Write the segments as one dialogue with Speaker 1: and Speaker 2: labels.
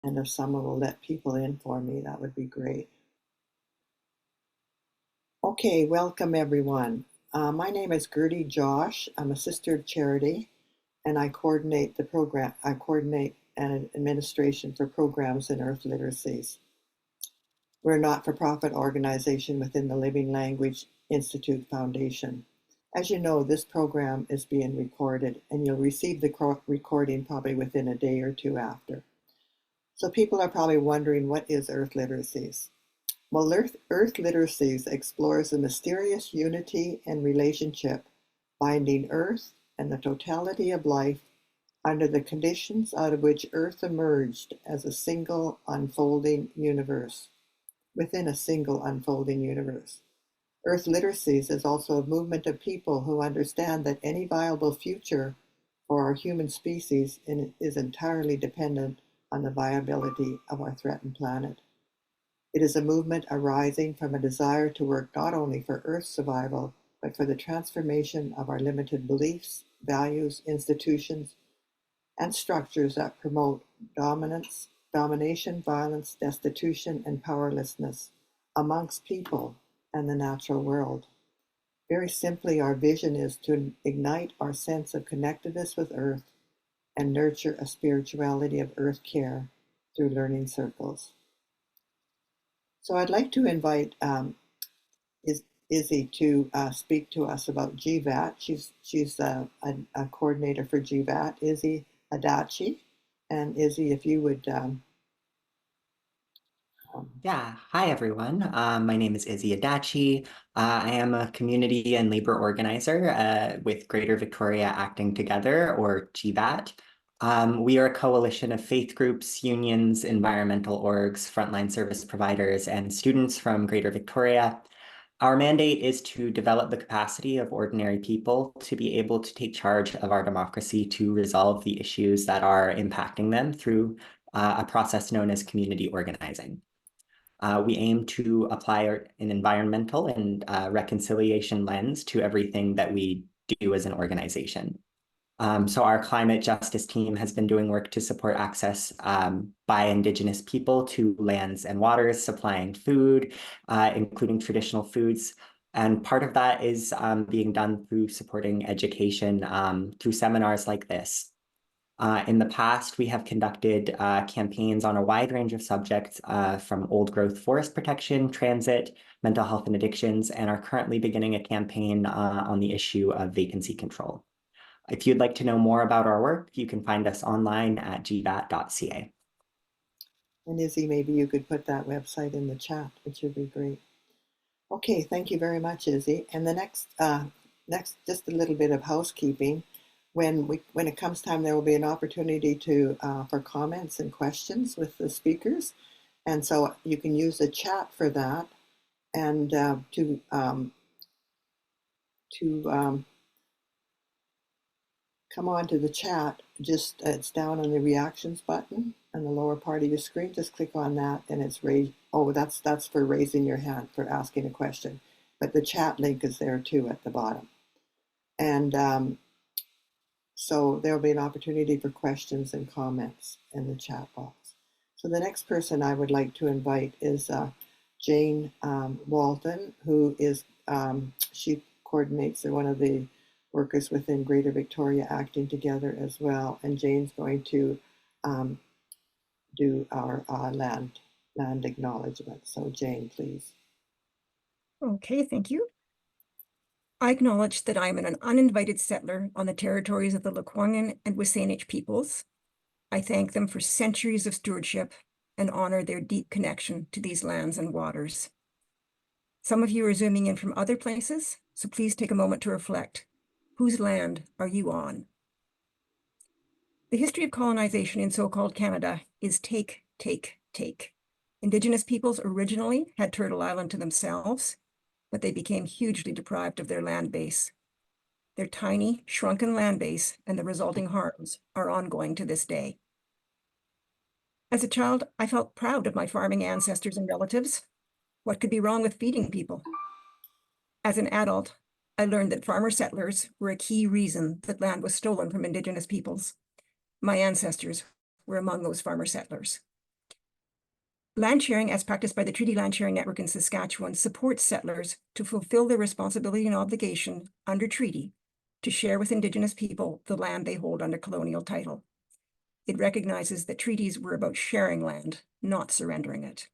Speaker 1: And if someone will let people in for me, that would be great. Okay, welcome everyone. My name is Gertie Josh. I'm a Sister of Charity, and I coordinate the program. I coordinate an administration for programs in Earth Literacies. We're a not-for-profit organization within the Living Language Institute Foundation. As you know, this program is being recorded, and you'll receive the recording probably within a day or two after. So people are probably wondering, what is Earth Literacies? Well, Earth Literacies explores the mysterious unity and relationship binding Earth and the totality of life under the conditions out of which Earth emerged as a single unfolding universe, within a single unfolding universe. Earth Literacies is also a movement of people who understand that any viable future for our human species is entirely dependent on the viability of our threatened planet. It is a movement arising from a desire to work not only for Earth's survival, but for the transformation of our limited beliefs, values, institutions, and structures that promote domination, violence, destitution, and powerlessness amongst people and the natural world. Very simply, our vision is to ignite our sense of connectedness with Earth and nurture a spirituality of Earth care through learning circles. So I'd like to invite Izzy to speak to us about GVAT. She's a coordinator for GVAT, Izzy Adachi. And Izzy, if you would.
Speaker 2: Yeah, hi everyone. My name is Izzy Adachi. I am a community and labor organizer with Greater Victoria Acting Together, or GVAT. We are a coalition of faith groups, unions, environmental orgs, frontline service providers, and students from Greater Victoria. Our mandate is to develop the capacity of ordinary people to be able to take charge of our democracy to resolve the issues that are impacting them through a process known as community organizing. We aim to apply an environmental and reconciliation lens to everything that we do as an organization. So our climate justice team has been doing work to support access by Indigenous people to lands and waters, supplying food, including traditional foods. And part of that is being done through supporting education through seminars like this. In the past, we have conducted campaigns on a wide range of subjects from old growth forest protection, transit, mental health and addictions, and are currently beginning a campaign on the issue of vacancy control. If you'd like to know more about our work, you can find us online at gvat.ca.
Speaker 1: And Izzy, maybe you could put that website in the chat, which would be great. Okay, thank you very much, Izzy. And the next, just a little bit of housekeeping. When it comes time, there will be an opportunity for comments and questions with the speakers, and so you can use the chat for that, and to come on to the chat. Just it's down on the reactions button on the lower part of your screen. Just click on that, and it's raised. Oh, that's for raising your hand for asking a question, but the chat link is there too at the bottom, and so there'll be an opportunity for questions and comments in the chat box. So the next person I would like to invite is Jane Walton, who is, she coordinates one of the workers within Greater Victoria Acting Together as well. And Jane's going to do our land acknowledgement. So Jane, please.
Speaker 3: Okay, thank you. I acknowledge that I am an uninvited settler on the territories of the Lekwungen and Wisanic peoples. I thank them for centuries of stewardship and honor their deep connection to these lands and waters. Some of you are zooming in from other places, so please take a moment to reflect. Whose land are you on? The history of colonization in so-called Canada is take, take, take. Indigenous peoples originally had Turtle Island to themselves, but they became hugely deprived of their land base. Their tiny, shrunken land base and the resulting harms are ongoing to this day. As a child, I felt proud of my farming ancestors and relatives. What could be wrong with feeding people? As an adult, I learned that farmer settlers were a key reason that land was stolen from Indigenous peoples. My ancestors were among those farmer settlers. Land sharing, as practiced by the Treaty Land Sharing Network in Saskatchewan, supports settlers to fulfill their responsibility and obligation under treaty to share with Indigenous people the land they hold under colonial title. It recognizes that treaties were about sharing land, not surrendering it.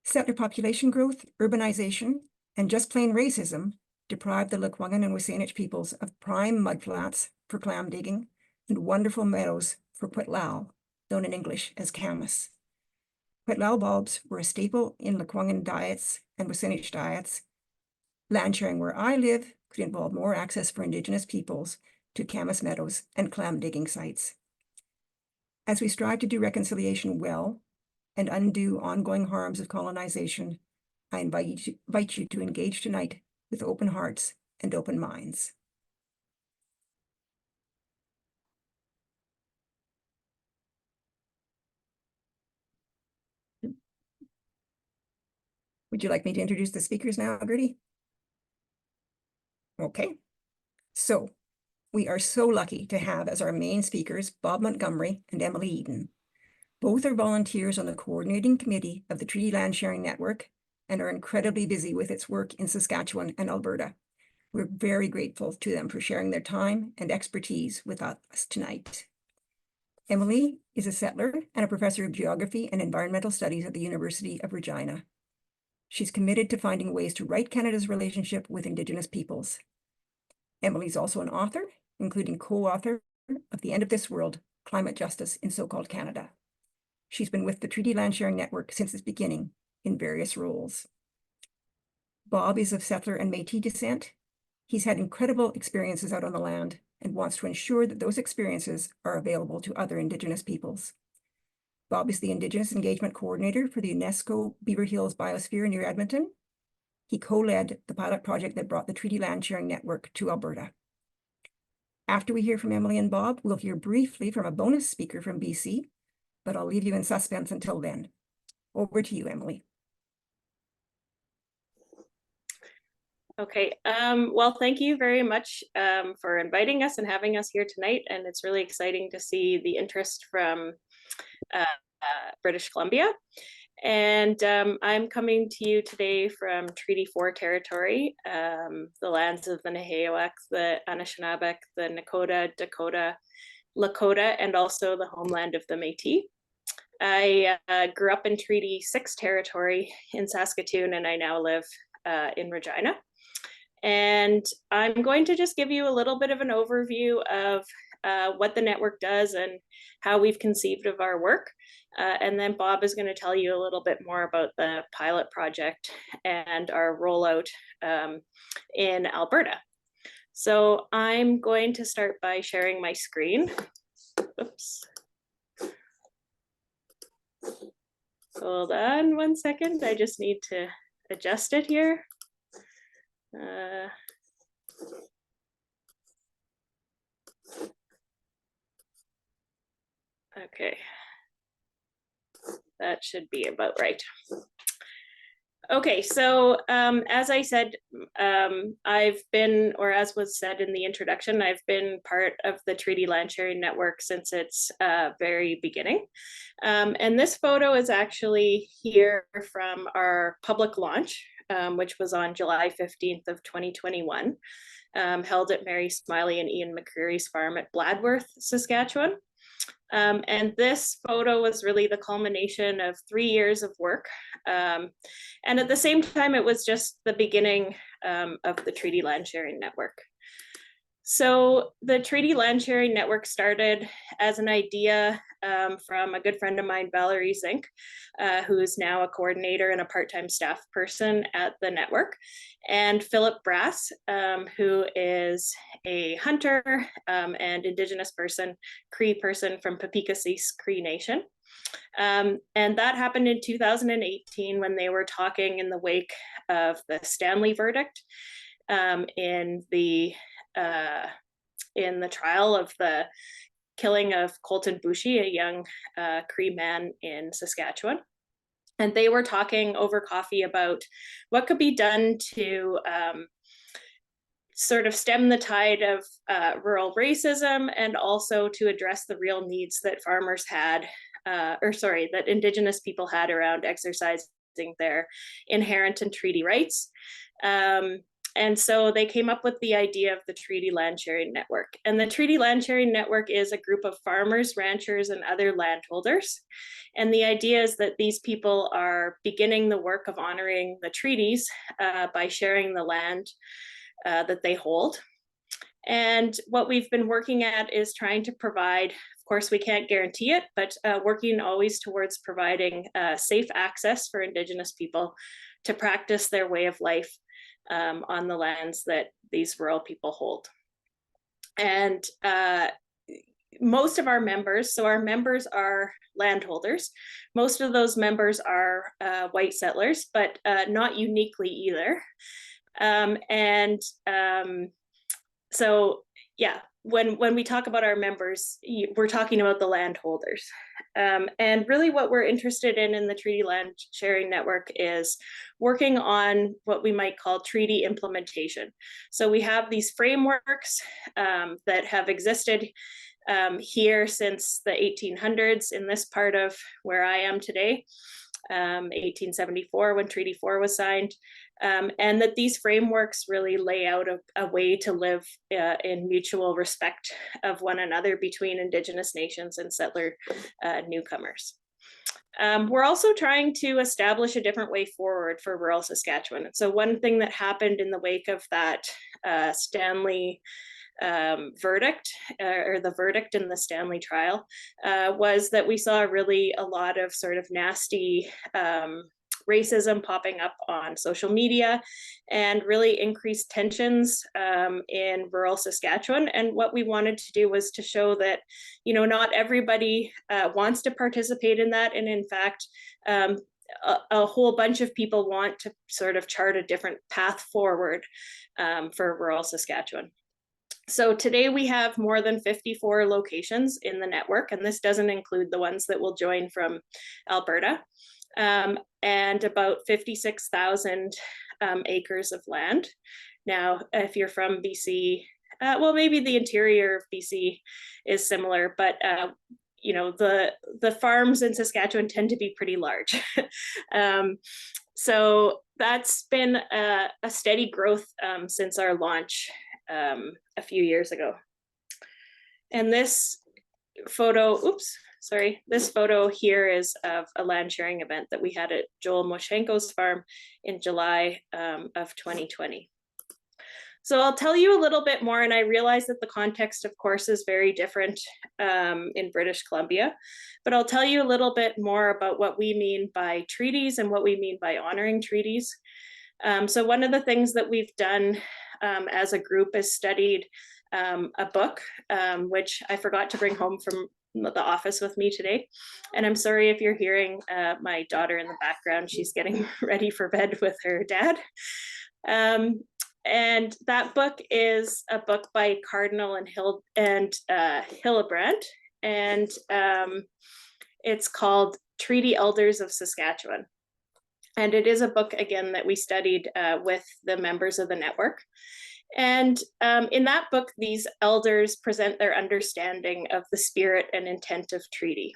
Speaker 3: Settler population growth, urbanization, and just plain racism deprived the Lekwungen and Wasanich peoples of prime mudflats for clam digging and wonderful meadows for puetlao, known in English as camas. Puetlao bulbs were a staple in Lekwungen diets and Wasanich diets. Land sharing where I live could involve more access for Indigenous peoples to camas meadows and clam digging sites. As we strive to do reconciliation well and undo ongoing harms of colonization, I invite you to engage tonight with open hearts and open minds. Would you like me to introduce the speakers now, Gertie? Okay, so we are so lucky to have as our main speakers Bob Montgomery and Emily Eden. Both are volunteers on the coordinating committee of the Treaty Land Sharing Network and are incredibly busy with its work in Saskatchewan and Alberta. We're very grateful to them for sharing their time and expertise with us tonight. Emily is a settler and a professor of geography and environmental studies at the University of Regina. She's committed to finding ways to right Canada's relationship with Indigenous peoples. Emily's also an author, including co-author of The End of This World, Climate Justice in So-Called Canada. She's been with the Treaty Land Sharing Network since its beginning in various roles. Bob is of settler and Métis descent. He's had incredible experiences out on the land and wants to ensure that those experiences are available to other Indigenous peoples. Bob is the Indigenous Engagement Coordinator for the UNESCO Beaver Hills Biosphere near Edmonton. He co-led the pilot project that brought the Treaty Land Sharing Network to Alberta. After we hear from Emily and Bob, we'll hear briefly from a bonus speaker from BC, but I'll leave you in suspense until then. Over to you, Emily.
Speaker 4: Okay, well, thank you very much for inviting us and having us here tonight. And it's really exciting to see the interest from British Columbia. And I'm coming to you today from Treaty 4 territory, the lands of the Nehiyawak, the Anishinaabeg, the Nakota, Dakota, Lakota, and also the homeland of the Métis. I grew up in Treaty 6 territory in Saskatoon, and I now live in Regina. And I'm going to just give you a little bit of an overview of what the network does and how we've conceived of our work. And then Bob is going to tell you a little bit more about the pilot project and our rollout in Alberta. So I'm going to start by sharing my screen. Oops. Hold on 1 second. I just need to adjust it here. Okay, that should be about right. Okay, so as I said, I've been, or as was said in the introduction, I've been part of the Treaty Land Sharing Network since its very beginning. And this photo is actually here from our public launch, which was on July 15th of 2021, held at Mary Smiley and Ian McCreary's farm at Bladworth, Saskatchewan. And this photo was really the culmination of 3 years of work. And at the same time, it was just the beginning of the Treaty Land Sharing Network. So the Treaty Land Sharing Network started as an idea from a good friend of mine, Valerie Zink, who is now a coordinator and a part-time staff person at the network, and Philip Brass, who is a hunter and Indigenous person, Cree person from Papikasis Cree Nation. And that happened in 2018 when they were talking in the wake of the Stanley verdict in the trial of the killing of Colton Boushie, a young Cree man in Saskatchewan. And they were talking over coffee about what could be done to sort of stem the tide of rural racism and also to address the real needs that farmers had that Indigenous people had around exercising their inherent and treaty rights. And so they came up with the idea of the Treaty Land Sharing Network. And the Treaty Land Sharing Network is a group of farmers, ranchers, and other landholders. And the idea is that these people are beginning the work of honoring the treaties by sharing the land that they hold. And what we've been working at is trying to provide, of course, we can't guarantee it, but working always towards providing safe access for Indigenous people to practice their way of life on the lands that these rural people hold. And most of our members, so our members are landholders. Most of those members are white settlers, but not uniquely either. So yeah, when we talk about our members, we're talking about the landholders. And really what we're interested in the Treaty Land Sharing Network is working on what we might call treaty implementation. So we have these frameworks that have existed here since the 1800s in this part of where I am today, 1874 when Treaty 4 was signed. And that these frameworks really lay out a way to live in mutual respect of one another between Indigenous nations and settler newcomers. We're also trying to establish a different way forward for rural Saskatchewan. So one thing that happened in the wake of that Stanley verdict, or the verdict in the Stanley trial, was that we saw really a lot of sort of nasty racism popping up on social media and really increased tensions in rural Saskatchewan. And what we wanted to do was to show that, you know, not everybody wants to participate in that. And in fact, a whole bunch of people want to sort of chart a different path forward for rural Saskatchewan. So today we have more than 54 locations in the network, and this doesn't include the ones that will join from Alberta. And about 56,000 acres of land. Now, if you're from BC, well, maybe the interior of BC is similar, but you know, the farms in Saskatchewan tend to be pretty large. So that's been a steady growth since our launch a few years ago. And this photo, this photo here is of a land sharing event that we had at Joel Moshenko's farm in July of 2020. So I'll tell you a little bit more, and I realize that the context, of course, is very different in British Columbia, but I'll tell you a little bit more about what we mean by treaties and what we mean by honoring treaties. So one of the things that we've done as a group is studied a book, which I forgot to bring home from the office with me today. And I'm sorry if you're hearing my daughter in the background. She's getting ready for bed with her dad. And that book is a book by Cardinal and Hillebrand. And it's called Treaty Elders of Saskatchewan. And it is a book, again, that we studied with the members of the network. And in that book, these elders present their understanding of the spirit and intent of treaty.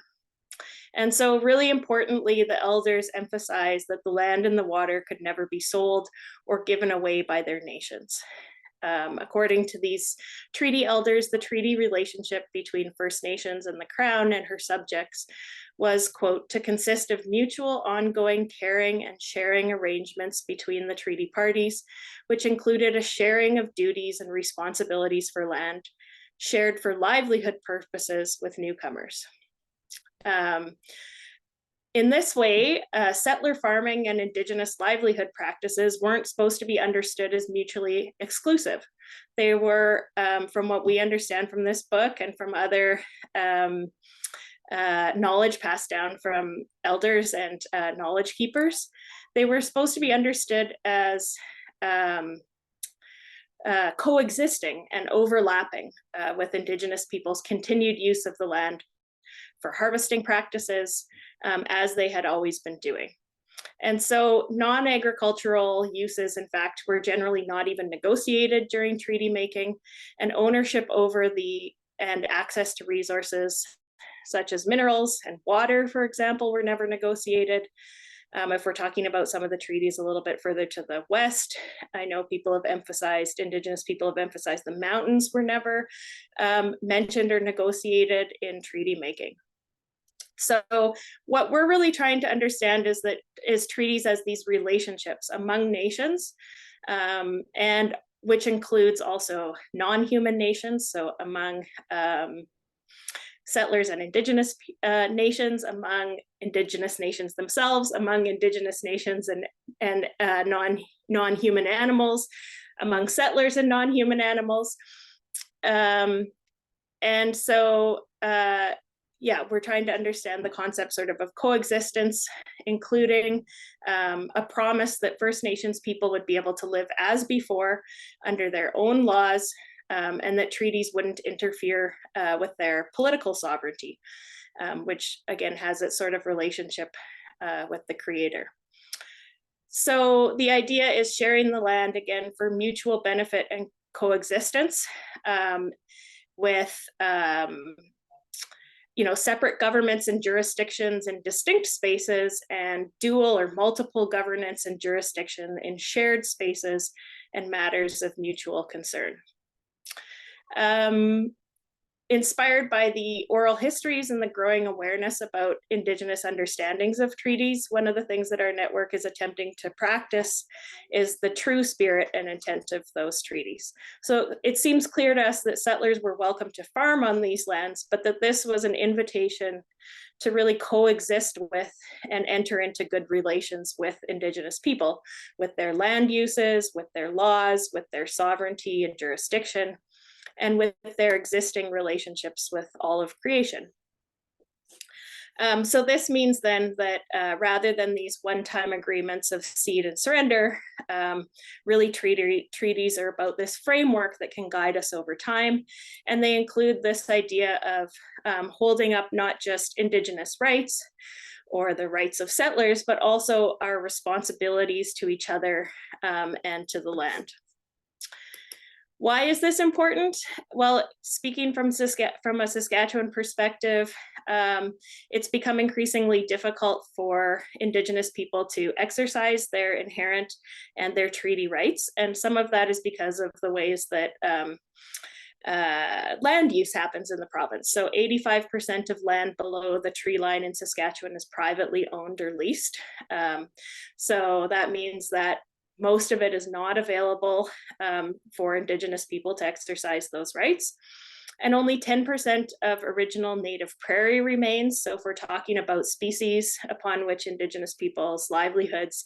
Speaker 4: And so really importantly, the elders emphasize that the land and the water could never be sold or given away by their nations. According to these treaty elders, the treaty relationship between First Nations and the Crown and her subjects was, quote, to consist of mutual, ongoing, caring and sharing arrangements between the treaty parties, which included a sharing of duties and responsibilities for land, shared for livelihood purposes with newcomers. In this way, settler farming and Indigenous livelihood practices weren't supposed to be understood as mutually exclusive. They were, from what we understand from this book and from other knowledge passed down from elders and knowledge keepers, they were supposed to be understood as coexisting and overlapping with Indigenous people's continued use of the land for harvesting practices, as they had always been doing. And so non-agricultural uses, in fact, were generally not even negotiated during treaty making, and ownership over and access to resources such as minerals and water, for example, were never negotiated. If we're talking about some of the treaties a little bit further to the west, I know Indigenous people have emphasized the mountains were never mentioned or negotiated in treaty making. So what we're really trying to understand is treaties as these relationships among nations, and which includes also non-human nations, so among settlers and Indigenous nations, among Indigenous nations themselves, among Indigenous nations and non-human animals, among settlers and non-human animals. And so, yeah, we're trying to understand the concept sort of coexistence, including a promise that First Nations people would be able to live as before under their own laws, and that treaties wouldn't interfere with their political sovereignty, which again has its sort of relationship with the Creator. So the idea is sharing the land again for mutual benefit and coexistence, with separate governments and jurisdictions in distinct spaces, and dual or multiple governance and jurisdiction in shared spaces and matters of mutual concern. Inspired by the oral histories and the growing awareness about Indigenous understandings of treaties, one of the things that our network is attempting to practice is the true spirit and intent of those treaties. So it seems clear to us that settlers were welcome to farm on these lands, but that this was an invitation to really coexist with and enter into good relations with Indigenous people, with their land uses, with their laws, with their sovereignty and jurisdiction, and with their existing relationships with all of creation. So this means then that rather than these one-time agreements of cede and surrender, really treaties are about this framework that can guide us over time. And they include this idea of holding up not just Indigenous rights or the rights of settlers, but also our responsibilities to each other and to the land. Why is this important? Well, speaking from a Saskatchewan perspective, it's become increasingly difficult for Indigenous people to exercise their inherent and their treaty rights. And some of that is because of the ways that land use happens in the province. So 85% of land below the tree line in Saskatchewan is privately owned or leased. So that means that most of it is not available for Indigenous people to exercise those rights. And only 10% of original native prairie remains. So if we're talking about species upon which Indigenous people's livelihoods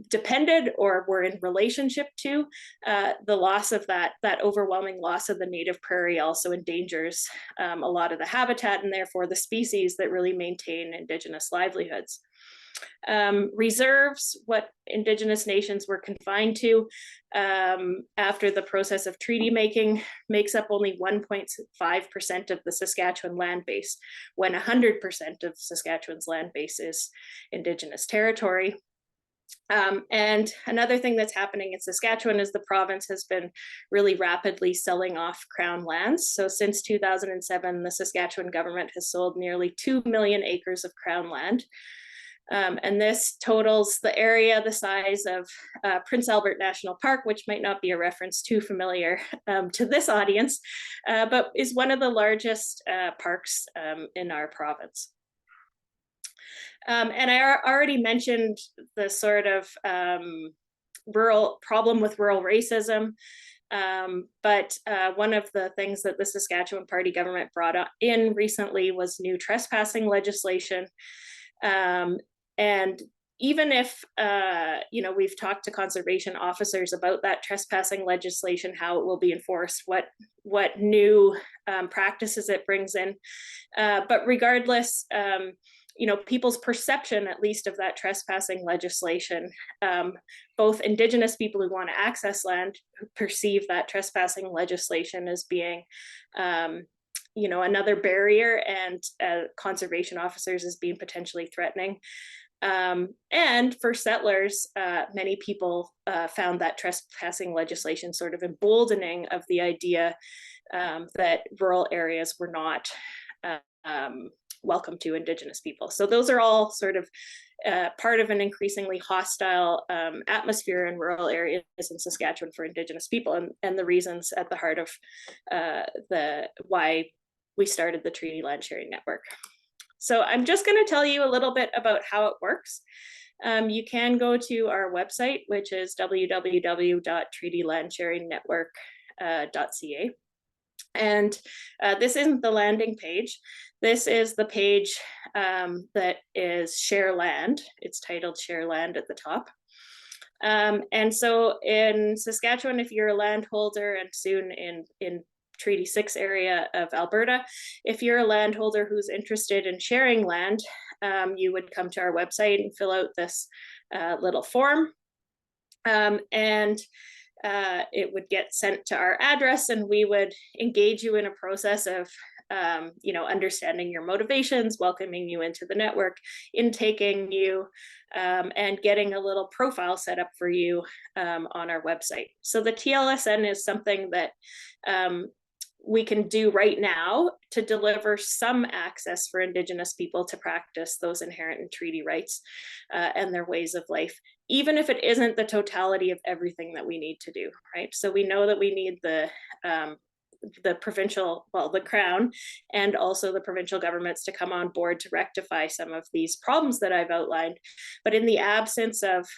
Speaker 4: depended or were in relationship to, the loss of that overwhelming loss of the native prairie also endangers a lot of the habitat and therefore the species that really maintain Indigenous livelihoods. Reserves, what Indigenous nations were confined to after the process of treaty making, makes up only 1.5% of the Saskatchewan land base, when 100% of Saskatchewan's land base is Indigenous territory. And another thing that's happening in Saskatchewan is the province has been really rapidly selling off Crown lands. So since 2007, the Saskatchewan government has sold nearly 2 million acres of Crown land. And this totals the area the size of Prince Albert National Park, which might not be a reference too familiar to this audience, but is one of the largest parks in our province. And I already mentioned the sort of problem with rural racism. But one of the things that the Saskatchewan Party government brought in recently was new trespassing legislation. And even if, we've talked to conservation officers about that trespassing legislation, how it will be enforced, what new practices it brings in. But regardless, people's perception, at least, of that trespassing legislation, both Indigenous people who want to access land perceive that trespassing legislation as being another barrier, and conservation officers as being potentially threatening. And for settlers, many people found that trespassing legislation sort of emboldening of the idea that rural areas were not welcome to Indigenous people. So those are all sort of part of an increasingly hostile atmosphere in rural areas in Saskatchewan for Indigenous people, and the reasons at the heart of why we started the Treaty Land Sharing Network. So I'm just going to tell you a little bit about how it works. You can go to our website, which is www.treatylandsharingnetwork.ca. And this isn't the landing page. This is the page that is Share Land. It's titled Share Land at the top. And so in Saskatchewan, if you're a landholder, and soon in Treaty 6 area of Alberta, if you're a landholder who's interested in sharing land, you would come to our website and fill out this little form. It would get sent to our address, and we would engage you in a process of understanding your motivations, welcoming you into the network, intaking you, and getting a little profile set up for you on our website. So the TLSN is something that we can do right now to deliver some access for Indigenous people to practice those inherent in treaty rights and their ways of life, even if it isn't the totality of everything that we need to do, right? So we know that we need the provincial, well, the Crown and also the provincial governments to come on board to rectify some of these problems that I've outlined. But in the absence of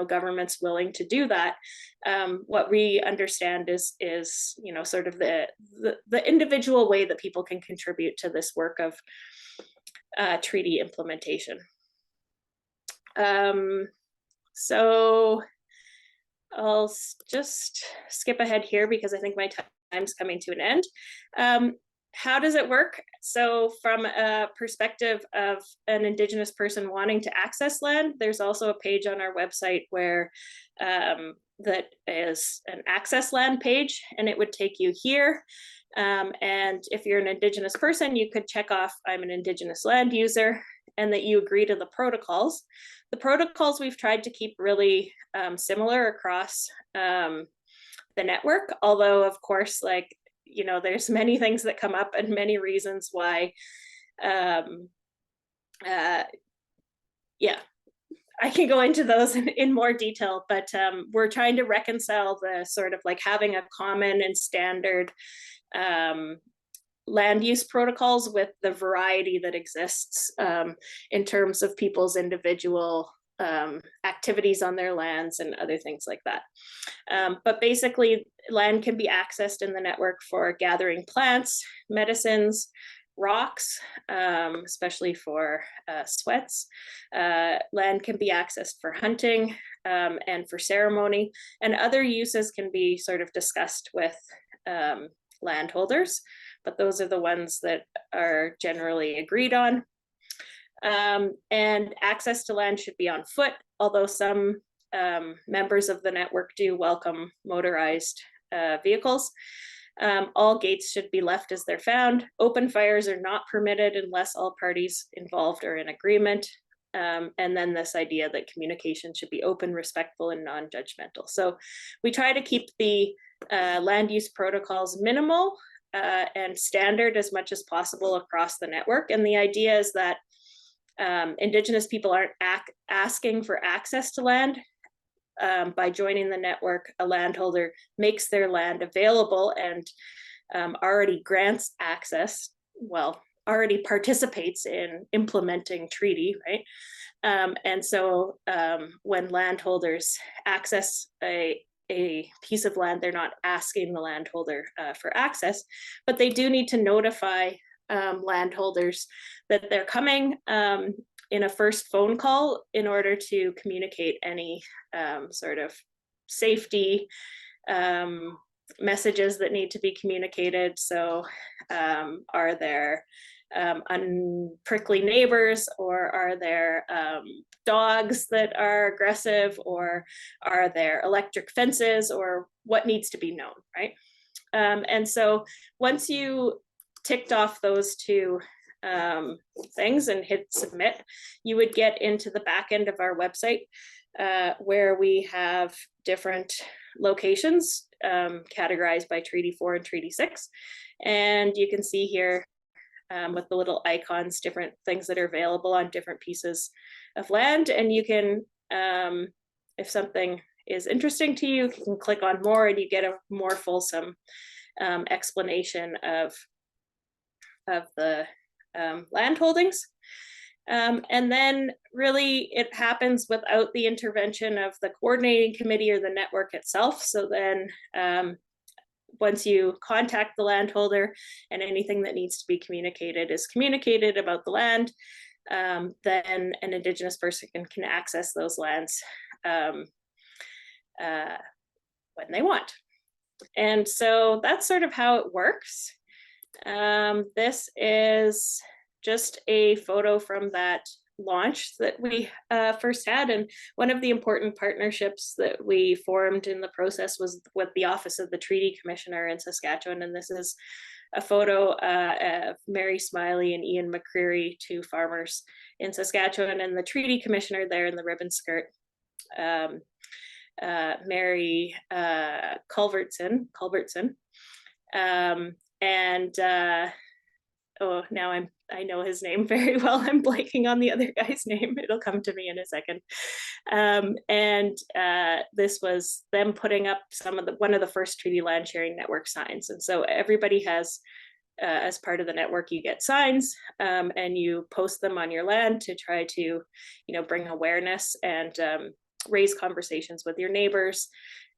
Speaker 4: governments willing to do that, what we understand is sort of the individual way that people can contribute to this work of treaty implementation. So I'll just skip ahead here because I think my time's coming to an end. How does it work? So from a perspective of an Indigenous person wanting to access land, there's also a page on our website where that is an access land page, and it would take you here. And if you're an Indigenous person, you could check off, I'm an Indigenous land user, and that you agree to the protocols. The protocols we've tried to keep really similar across the network, although of course, there's many things that come up and many reasons why, I can go into those in more detail, but we're trying to reconcile the sort of having a common and standard land use protocols with the variety that exists in terms of people's individual activities on their lands and other things like that. But basically, land can be accessed in the network for gathering plants, medicines, rocks, especially for sweats. Land can be accessed for hunting and for ceremony, and other uses can be sort of discussed with landholders, but those are the ones that are generally agreed on. And access to land should be on foot, although some members of the network do welcome motorized vehicles. All gates should be left as they're found. Open fires are not permitted unless all parties involved are in agreement. And then this idea that communication should be open, respectful, and non-judgmental. So we try to keep the land use protocols minimal and standard as much as possible across the network. And the idea is that Indigenous people aren't asking for access to land. By joining the network, a landholder makes their land available and already grants access, already participates in implementing treaty, right? And so when landholders access a piece of land, they're not asking the landholder for access, but they do need to notify landholders that they're coming in a first phone call in order to communicate any sort of safety messages that need to be communicated. So are there unprickly neighbors, or are there dogs that are aggressive, or are there electric fences, or what needs to be known, right? And so once you ticked off those two things and hit submit, you would get into the back end of our website where we have different locations categorized by Treaty 4 and Treaty 6. And you can see here with the little icons, different things that are available on different pieces of land. And you can, if something is interesting to you, you can click on more and you get a more fulsome explanation of the land holdings. And then really it happens without the intervention of the coordinating committee or the network itself. So then once you contact the landholder and anything that needs to be communicated is communicated about the land, then an Indigenous person can access those lands when they want. And so that's sort of how it works. This is just a photo from that launch that we first had. And one of the important partnerships that we formed in the process was with the Office of the Treaty Commissioner in Saskatchewan. And this is a photo of Mary Smiley and Ian McCreary, two farmers in Saskatchewan, and the Treaty Commissioner there in the ribbon skirt, Mary Culbertson. Oh, now I know his name very well. I'm blanking on the other guy's name. It'll come to me in a second. This was them putting up one of the first treaty land sharing network signs. And so everybody has, as part of the network, you get signs and you post them on your land to try to, bring awareness and raise conversations with your neighbors.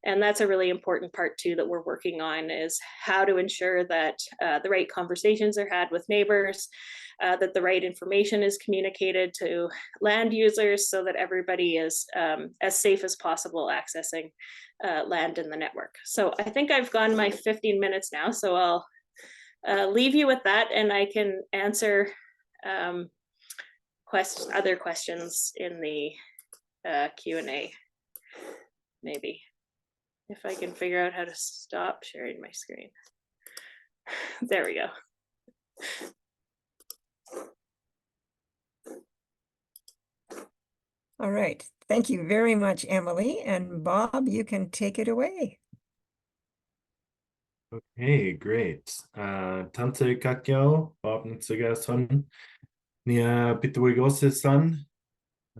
Speaker 4: And that's a really important part too that we're working on, is how to ensure that the right conversations are had with neighbors, that the right information is communicated to land users so that everybody is as safe as possible accessing land in the network. So I think I've gone my 15 minutes now, so I'll leave you with that, and I can answer other questions in the Q&A, maybe. If I can figure out how to stop sharing my screen. There we go.
Speaker 3: All right. Thank you very much, Emily. And Bob, you can take it away.
Speaker 5: Okay, great. Tante Kakyao, Bob Ntsigason, Nia Pitawigose-san,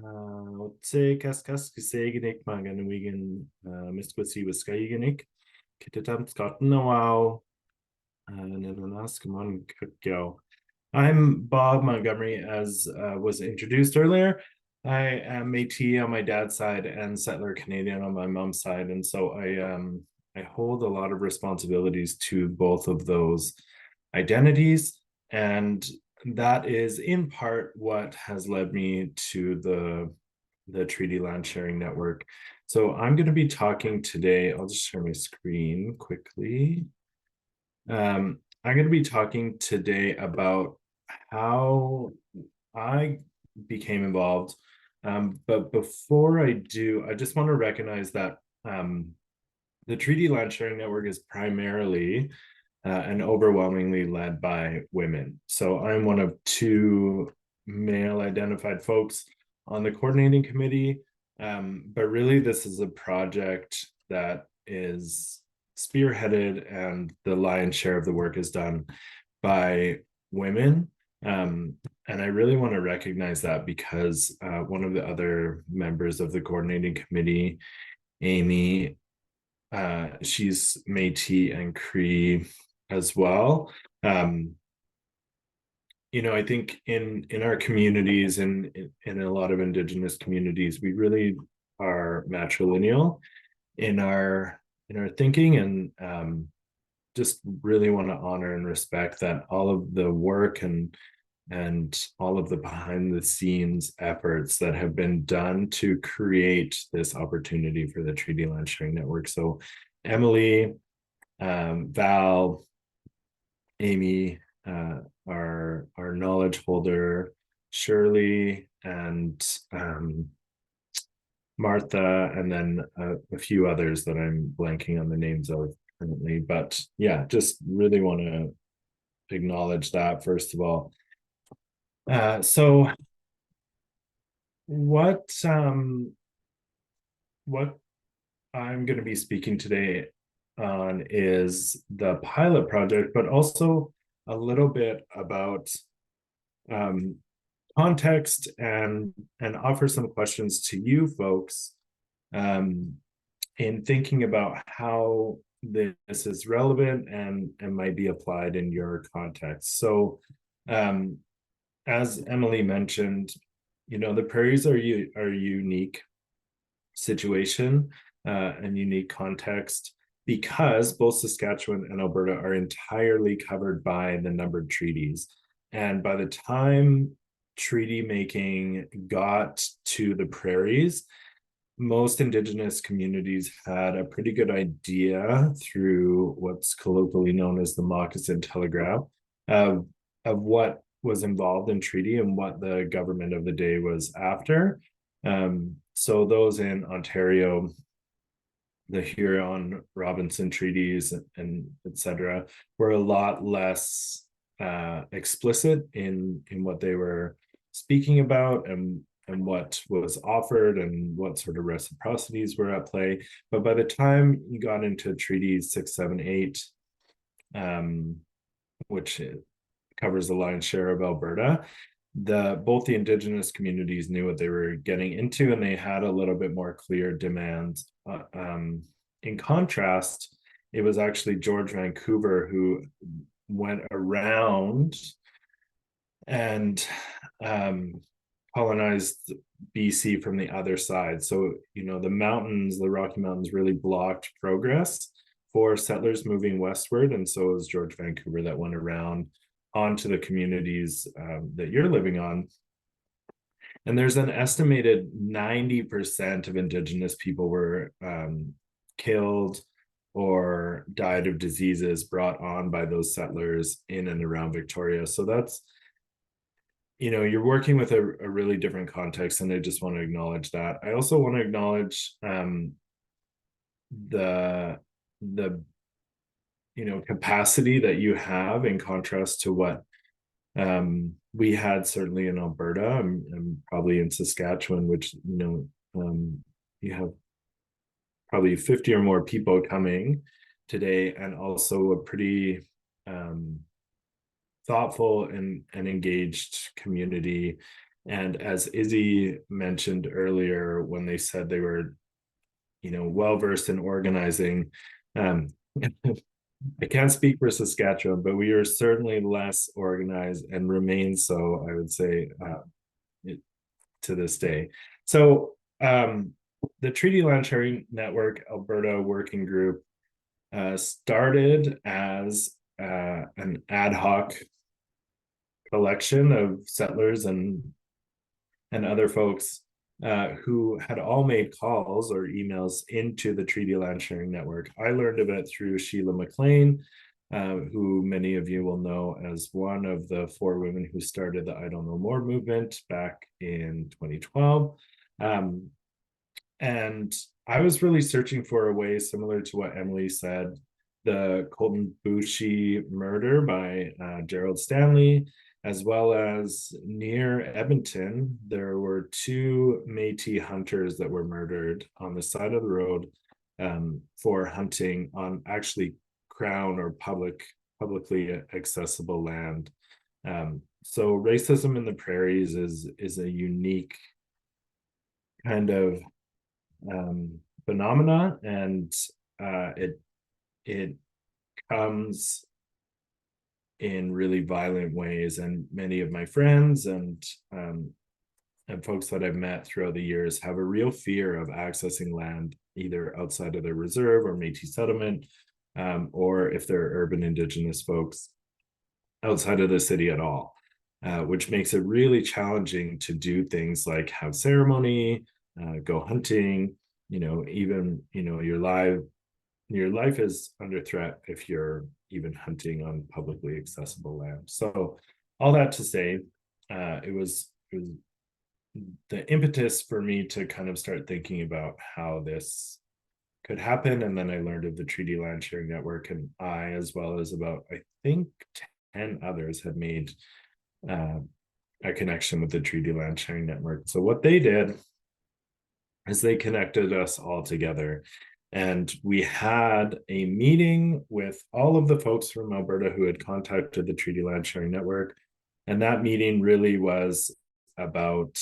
Speaker 5: Otse Kaskas Kiseginik Maganuigan, Miskwasi Wiskayiganik, Kitatam Scottenawau, Nananaskaman Kakyao. I'm Bob Montgomery, as was introduced earlier. I am Métis on my dad's side and settler Canadian on my mom's side, and so I hold a lot of responsibilities to both of those identities, and that is in part what has led me to the Treaty Land Sharing Network. So I'm going to be talking today. I'll just share my screen quickly. I'm going to be talking today about how I became involved. But before I do, I just want to recognize that the Treaty Land Sharing Network is primarily and overwhelmingly led by women. So I'm one of two male identified folks on the coordinating committee. But really, this is a project that is spearheaded, and the lion's share of the work is done by women. And I really want to recognize that, because one of the other members of the coordinating committee, Amy, she's Métis and Cree as well. I think in our communities and in a lot of Indigenous communities, we really are matrilineal in our thinking, and just really want to honor and respect that all of the work and all of the behind the scenes efforts that have been done to create this opportunity for the Treaty Land Sharing Network. So Emily, Val, Amy, our knowledge holder, Shirley, and Martha, and then a few others that I'm blanking on the names of currently. But yeah, just really want to acknowledge that, first of all. So what I'm going to be speaking today on is the pilot project, but also a little bit about context and offer some questions to you folks in thinking about how this is relevant and might be applied in your context. So as Emily mentioned, you know, the prairies are a unique situation and unique context because both Saskatchewan and Alberta are entirely covered by the numbered treaties. And by the time treaty making got to the prairies, most Indigenous communities had a pretty good idea through what's colloquially known as the Moccasin Telegraph of what was involved in treaty and what the government of the day was after. So those in Ontario, the Huron-Robinson treaties and etc., were a lot less explicit in what they were speaking about and what was offered and what sort of reciprocities were at play. But by the time you got into treaties 6, 7, 8, which covers the lion's share of Alberta, both the Indigenous communities knew what they were getting into, and they had a little bit more clear demands. In contrast, it was actually George Vancouver who went around and colonized BC from the other side. So, you know, the mountains, the Rocky Mountains, really blocked progress for settlers moving westward. And so it was George Vancouver that went around onto the communities that you're living on. And there's an estimated 90% of Indigenous people were killed or died of diseases brought on by those settlers in and around Victoria. So that's, you know, you're working with a really different context, and I just want to acknowledge that. I also want to acknowledge the you know, capacity that you have in contrast to what we had certainly in Alberta and probably in Saskatchewan, which, you know, you have probably 50 or more people coming today, and also a pretty thoughtful and engaged community. And as Izzy mentioned earlier, when they said they were, you know, well versed in organizing, I can't speak for Saskatchewan, but we are certainly less organized and remain so, I would say, to this day. So the Treaty Land Sharing Network Alberta Working Group started as an ad hoc collection of settlers and other folks who had all made calls or emails into the Treaty Land Sharing Network. I learned of it through Sheila McLean, who many of you will know as one of the 4 women who started the I Don't Know More movement back in 2012. And I was really searching for a way similar to what Emily said, the Colton Boushie murder by Gerald Stanley, as well as near Edmonton, there were 2 Métis hunters that were murdered on the side of the road for hunting on actually Crown or publicly accessible land. So racism in the prairies is a unique kind of phenomena, and it comes in really violent ways. And many of my friends and folks that I've met throughout the years have a real fear of accessing land either outside of their reserve or Métis settlement, or if they're urban Indigenous folks, outside of the city at all, which makes it really challenging to do things like have ceremony, go hunting, you know, even, you know, your life is under threat if you're even hunting on publicly accessible land. So all that to say, it was the impetus for me to kind of start thinking about how this could happen. And then I learned of the Treaty Land Sharing Network, and I, as well as about, I think, 10 others had made a connection with the Treaty Land Sharing Network. So what they did is they connected us all together. And we had a meeting with all of the folks from Alberta who had contacted the Treaty Land Sharing Network. And that meeting really was about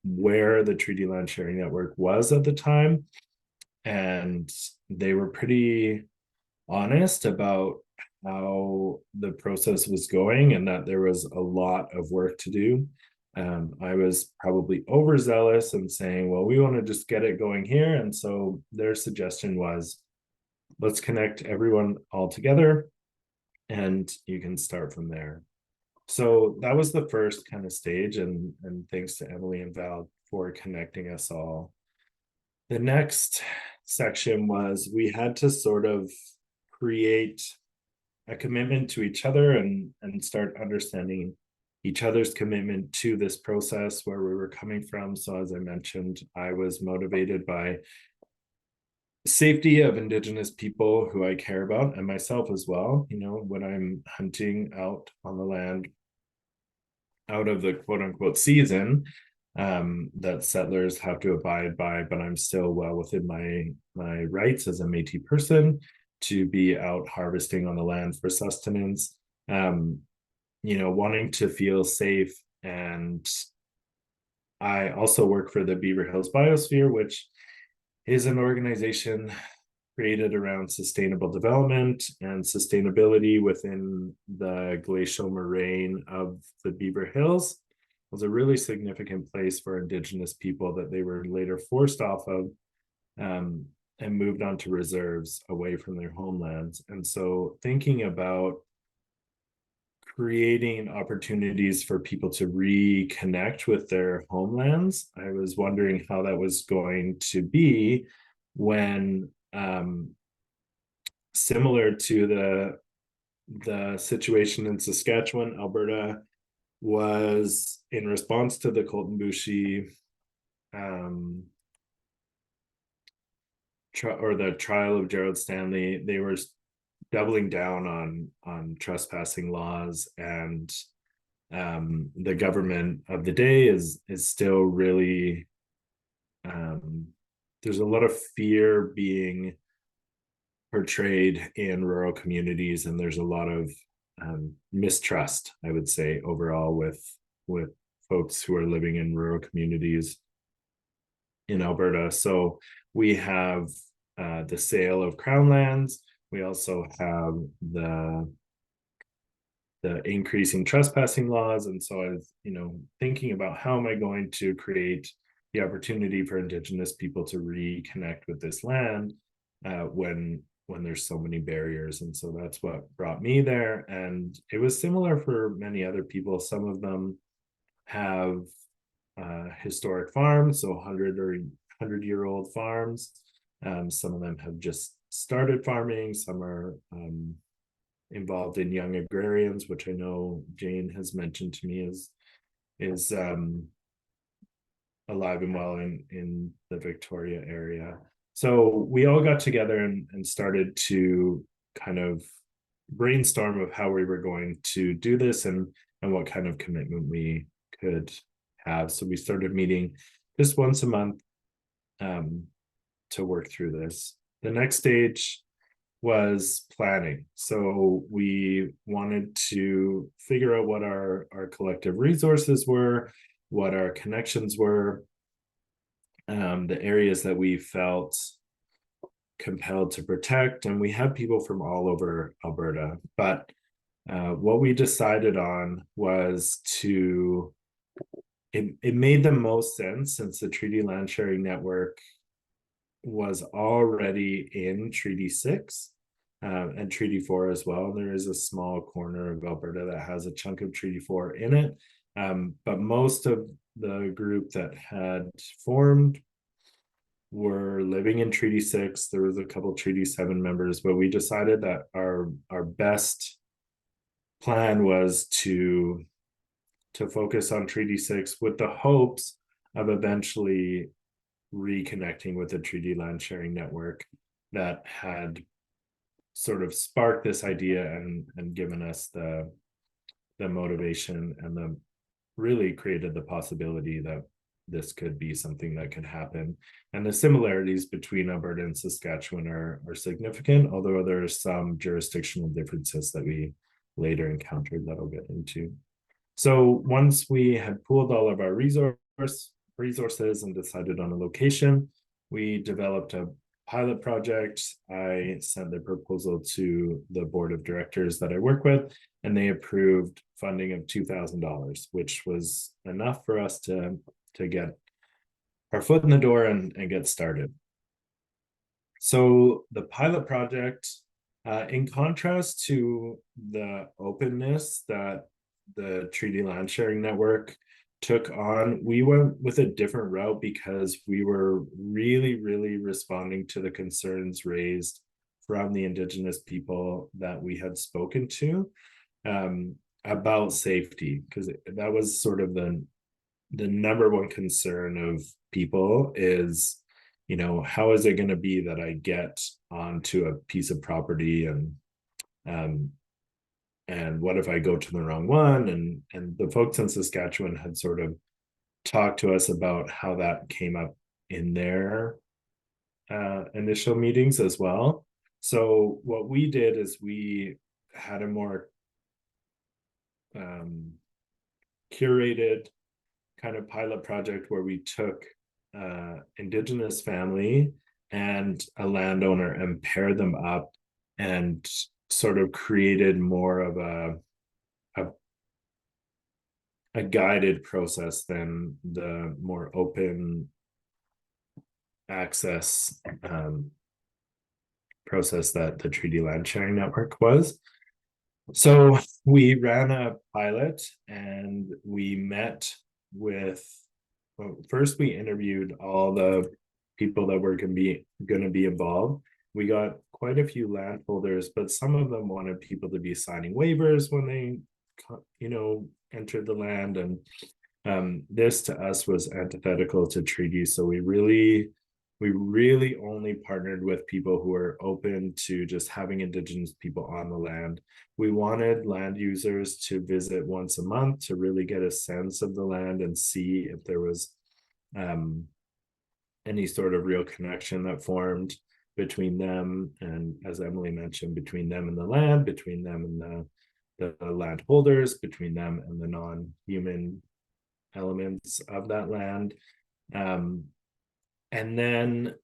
Speaker 5: where the Treaty Land Sharing Network was at the time. And they were pretty honest about how the process was going and that there was a lot of work to do. I was probably overzealous and saying, well, we want to just get it going here. And so their suggestion was, let's connect everyone all together and you can start from there. So that was the first kind of stage, and thanks to Emily and Val for connecting us all. The next section was we had to sort of create a commitment to each other and start understanding each other's commitment to this process, where we were coming from. So as I mentioned, I was motivated by safety of Indigenous people who I care about, and myself as well. You know, when I'm hunting out on the land out of the quote unquote season that settlers have to abide by, but I'm still well within my rights as a Métis person to be out harvesting on the land for sustenance. You know, wanting to feel safe. And I also work for the Beaver Hills Biosphere, which is an organization created around sustainable development and sustainability within the glacial moraine of the Beaver Hills. It was a really significant place for Indigenous people that they were later forced off of and moved on to reserves away from their homelands. And so thinking about creating opportunities for people to reconnect with their homelands, I was wondering how that was going to be when similar to the situation in Saskatchewan, Alberta was in response to the Colton-Boushie or the trial of Gerald Stanley. They were doubling down on trespassing laws, and the government of the day is still really there's a lot of fear being portrayed in rural communities, and there's a lot of mistrust, I would say, overall with folks who are living in rural communities in Alberta. So we have the sale of Crown lands. We also have the increasing trespassing laws. And so I was, you know, thinking about how am I going to create the opportunity for Indigenous people to reconnect with this land when there's so many barriers. And so that's what brought me there. And it was similar for many other people. Some of them have historic farms, so 100 or 100-year-old farms. Some of them have just started farming. Some are involved in young agrarians, which I know Jane has mentioned to me is alive and well in the Victoria area. So we all got together and started to kind of brainstorm of how we were going to do this and what kind of commitment we could have. So we started meeting just once a month to work through this. The next stage was planning. So we wanted to figure out what our collective resources were, what our connections were, the areas that we felt compelled to protect. And we had people from all over Alberta. But what we decided on was it made the most sense, since the Treaty Land Sharing Network was already in Treaty 6 and Treaty 4 as well. There is a small corner of Alberta that has a chunk of Treaty 4 in it. But most of the group that had formed were living in Treaty 6. There was a couple Treaty 7 members, but we decided that our best plan was to focus on Treaty 6 with the hopes of eventually reconnecting with the Treaty Land Sharing Network that had sort of sparked this idea and given us the motivation and really created the possibility this could be something that could happen. And the similarities between Alberta and Saskatchewan are significant, although there are some jurisdictional differences that we later encountered that I'll get into. So once we had pooled all of our resources and decided on a location, we developed a pilot project. I sent the proposal to the board of directors that I work with, and they approved funding of $2,000, which was enough for us to get our foot in the door and get started. So the pilot project, in contrast to the openness that the Treaty Land Sharing Network took on, we went with a different route because we were really responding to the concerns raised from the Indigenous people that we had spoken to about safety, because that was sort of the number one concern of people is, you know, how is it going to be that I get onto a piece of property and what if I go to the wrong one? And the folks in Saskatchewan had sort of talked to us about how that came up in their initial meetings as well. So what we did is we had a more curated kind of pilot project where we took Indigenous family and a landowner and paired them up and sort of created more of a guided process than the more open access process that the Treaty Land Sharing Network was. So we ran a pilot and we met with, well, first we interviewed all the people that were going to be involved. We got quite a few landholders, but some of them wanted people to be signing waivers when they, you know, entered the land. And this to us was antithetical to treaty. So we really only partnered with people who are open to just having Indigenous people on the land. We wanted land users to visit once a month to really get a sense of the land and see if there was any sort of real connection that formed between them, and as Emily mentioned, between them and the land, between them and the landholders, between them and the non-human elements of that land. And then,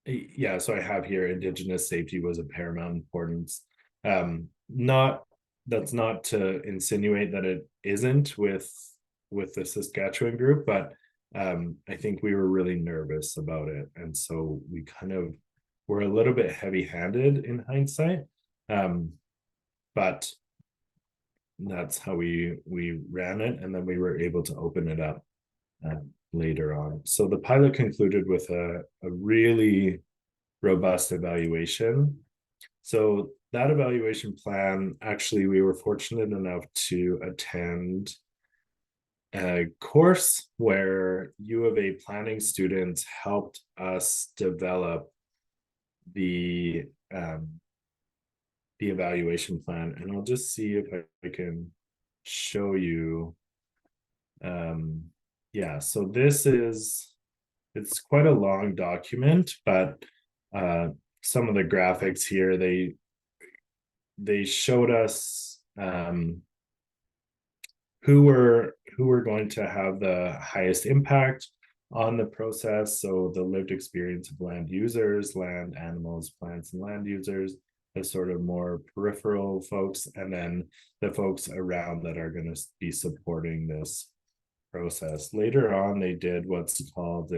Speaker 5: yeah, so I have here Indigenous safety was of paramount importance. That's not to insinuate that it isn't with the Saskatchewan group, but I think we were really nervous about it. And so we kind of were a little bit heavy-handed in hindsight. But that's how we ran it, and then we were able to open it up later on. So the pilot concluded with a really robust evaluation. So that evaluation plan, actually, we were fortunate enough to attend a course where U of A planning students helped us develop the evaluation plan. And I'll just see if I can show you. Yeah, so it's quite a long document, but some of the graphics here, they showed us who were going to have the highest impact on the process. So the lived experience of land users, land animals, plants, and land users, the sort of more peripheral folks, and then the folks around that are going to be supporting this process. Later on, they did what's called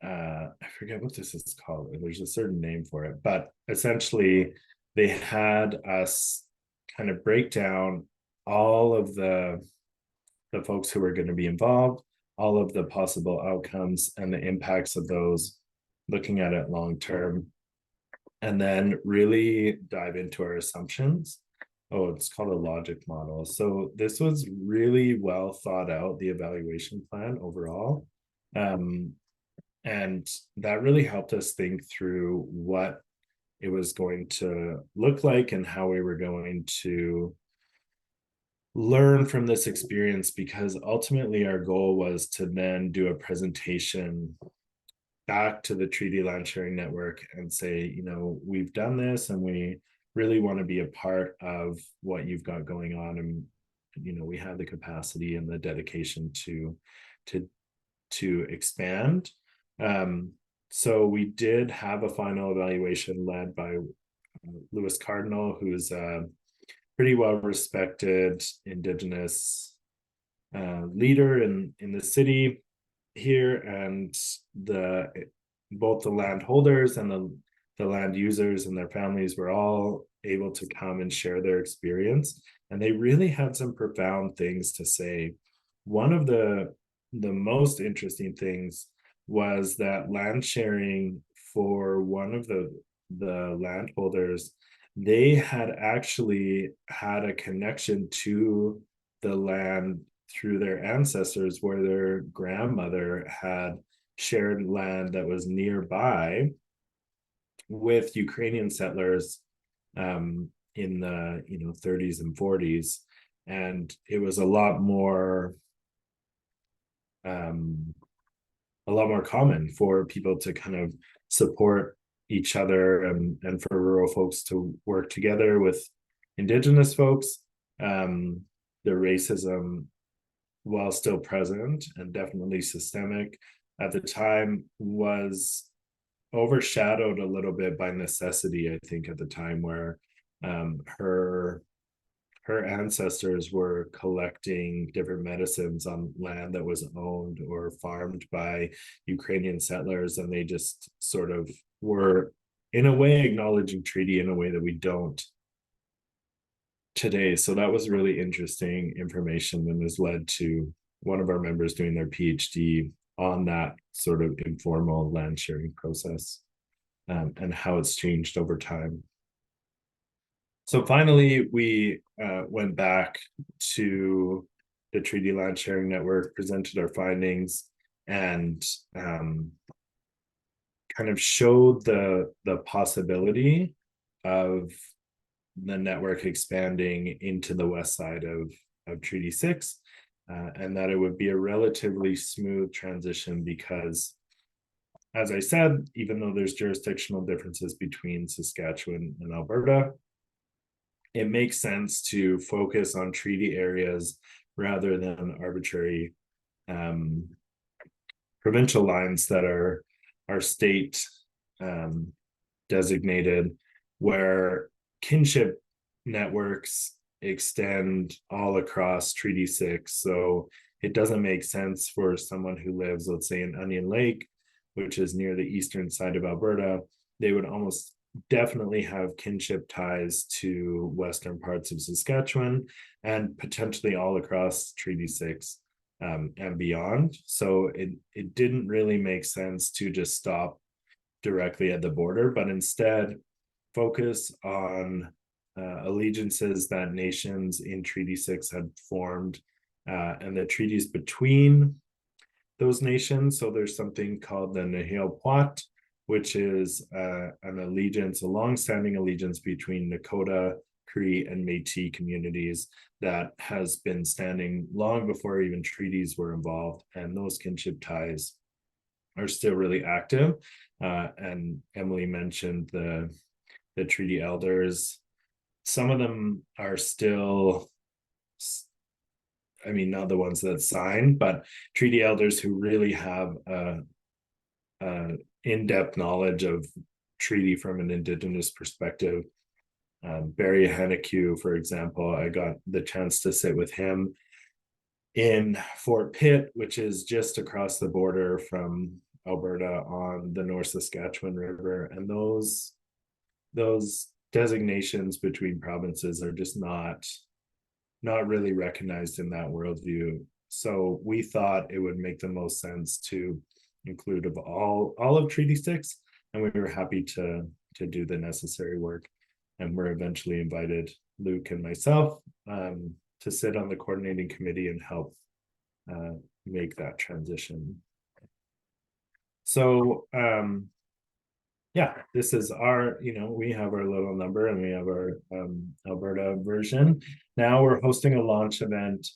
Speaker 5: I forget what this is called. There's a certain name for it, but essentially they had us kind of break down all of the folks who are going to be involved, all of the possible outcomes and the impacts of those, looking at it long term, and then really dive into our assumptions. Oh, it's called a logic model. So this was really well thought out, the evaluation plan overall. And that really helped us think through what it was going to look like and how we were going to learn from this experience, because ultimately our goal was to then do a presentation back to the Treaty Land Sharing Network and say, you know, we've done this and we really want to be a part of what you've got going on, and you know, we have the capacity and the dedication to expand. So we did have a final evaluation led by Lewis Cardinal, who's a pretty well respected Indigenous leader in the city here, and both the landholders and the land users and their families were all able to come and share their experience, and they really had some profound things to say. One of the most interesting things was that land sharing for one of the landholders, they had actually had a connection to the land through their ancestors, where their grandmother had shared land that was nearby with Ukrainian settlers in the 30s and 40s, and it was a lot more common for people to kind of support each other, and for rural folks to work together with Indigenous folks. The racism, while still present and definitely systemic at the time, was overshadowed a little bit by necessity, I think, at the time, where her ancestors were collecting different medicines on land that was owned or farmed by Ukrainian settlers, and they just sort of were in a way acknowledging treaty in a way that we don't today. So that was really interesting information, and has led to one of our members doing their PhD on that sort of informal land sharing process, and how it's changed over time. So finally, we went back to the Treaty Land Sharing Network, presented our findings, and kind of showed the possibility of the network expanding into the west side of Treaty 6, and that it would be a relatively smooth transition, because, as I said, even though there's jurisdictional differences between Saskatchewan and Alberta, it makes sense to focus on treaty areas rather than arbitrary provincial lines that are state designated, where kinship networks extend all across Treaty 6. So it doesn't make sense for someone who lives, let's say, in Onion Lake, which is near the eastern side of Alberta. They would almost definitely have kinship ties to western parts of Saskatchewan, and potentially all across Treaty 6 and beyond. So it didn't really make sense to just stop directly at the border, but instead focus on allegiances that nations in Treaty 6 had formed, and the treaties between those nations. So there's something called the Nihil-Puat, which is a long-standing allegiance between Nakota, Cree, and Métis communities that has been standing long before even treaties were involved, and those kinship ties are still really active. And Emily mentioned the treaty elders. Some of them are still, I mean, not the ones that signed, but treaty elders who really have a in-depth knowledge of treaty from an Indigenous perspective. Barry Henneque, for example, I got the chance to sit with him in Fort Pitt, which is just across the border from Alberta on the North Saskatchewan River, and those designations between provinces are just not really recognized in that worldview. So we thought it would make the most sense to include of all of Treaty 6, and we were happy to do the necessary work. And we're eventually invited, Luke and myself, to sit on the coordinating committee and help make that transition. So yeah, this is our, we have our little number and we have our Alberta version. Now we're hosting a launch event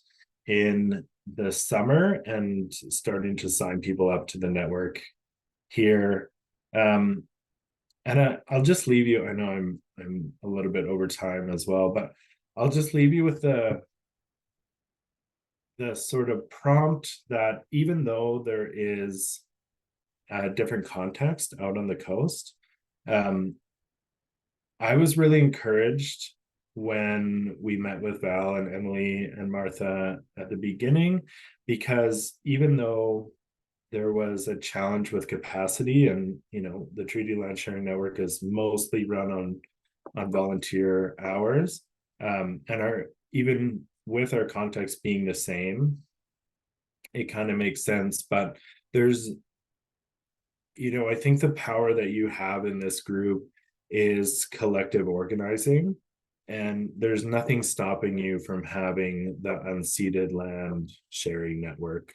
Speaker 5: in the summer and starting to sign people up to the network here. And I'll just leave you. I know I'm a little bit over time as well, but I'll just leave you with the sort of prompt that even though there is a different context out on the coast, I was really encouraged when we met with Val and Emily and Martha at the beginning, because even though there was a challenge with capacity, and the Treaty Land Sharing Network is mostly run on volunteer hours, and our even with our context being the same, it kind of makes sense. But there's, I think the power that you have in this group is collective organizing, and there's nothing stopping you from having the unceded land sharing network,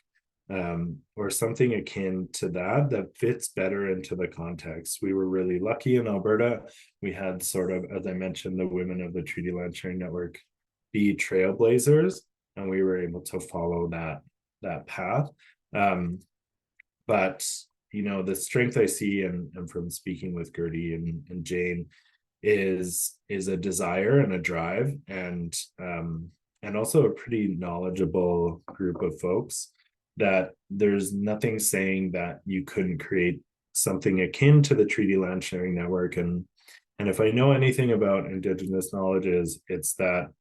Speaker 5: or something akin to that fits better into the context. We were really lucky in Alberta. We had sort of, as I mentioned, the women of the Treaty Land Sharing Network be trailblazers, and we were able to follow that path. But the strength I see and from speaking with Gertie and Jane is a desire and a drive, and also a pretty knowledgeable group of folks, that there's nothing saying that you couldn't create something akin to the Treaty Land Sharing Network. And if I know anything about Indigenous knowledge, it's that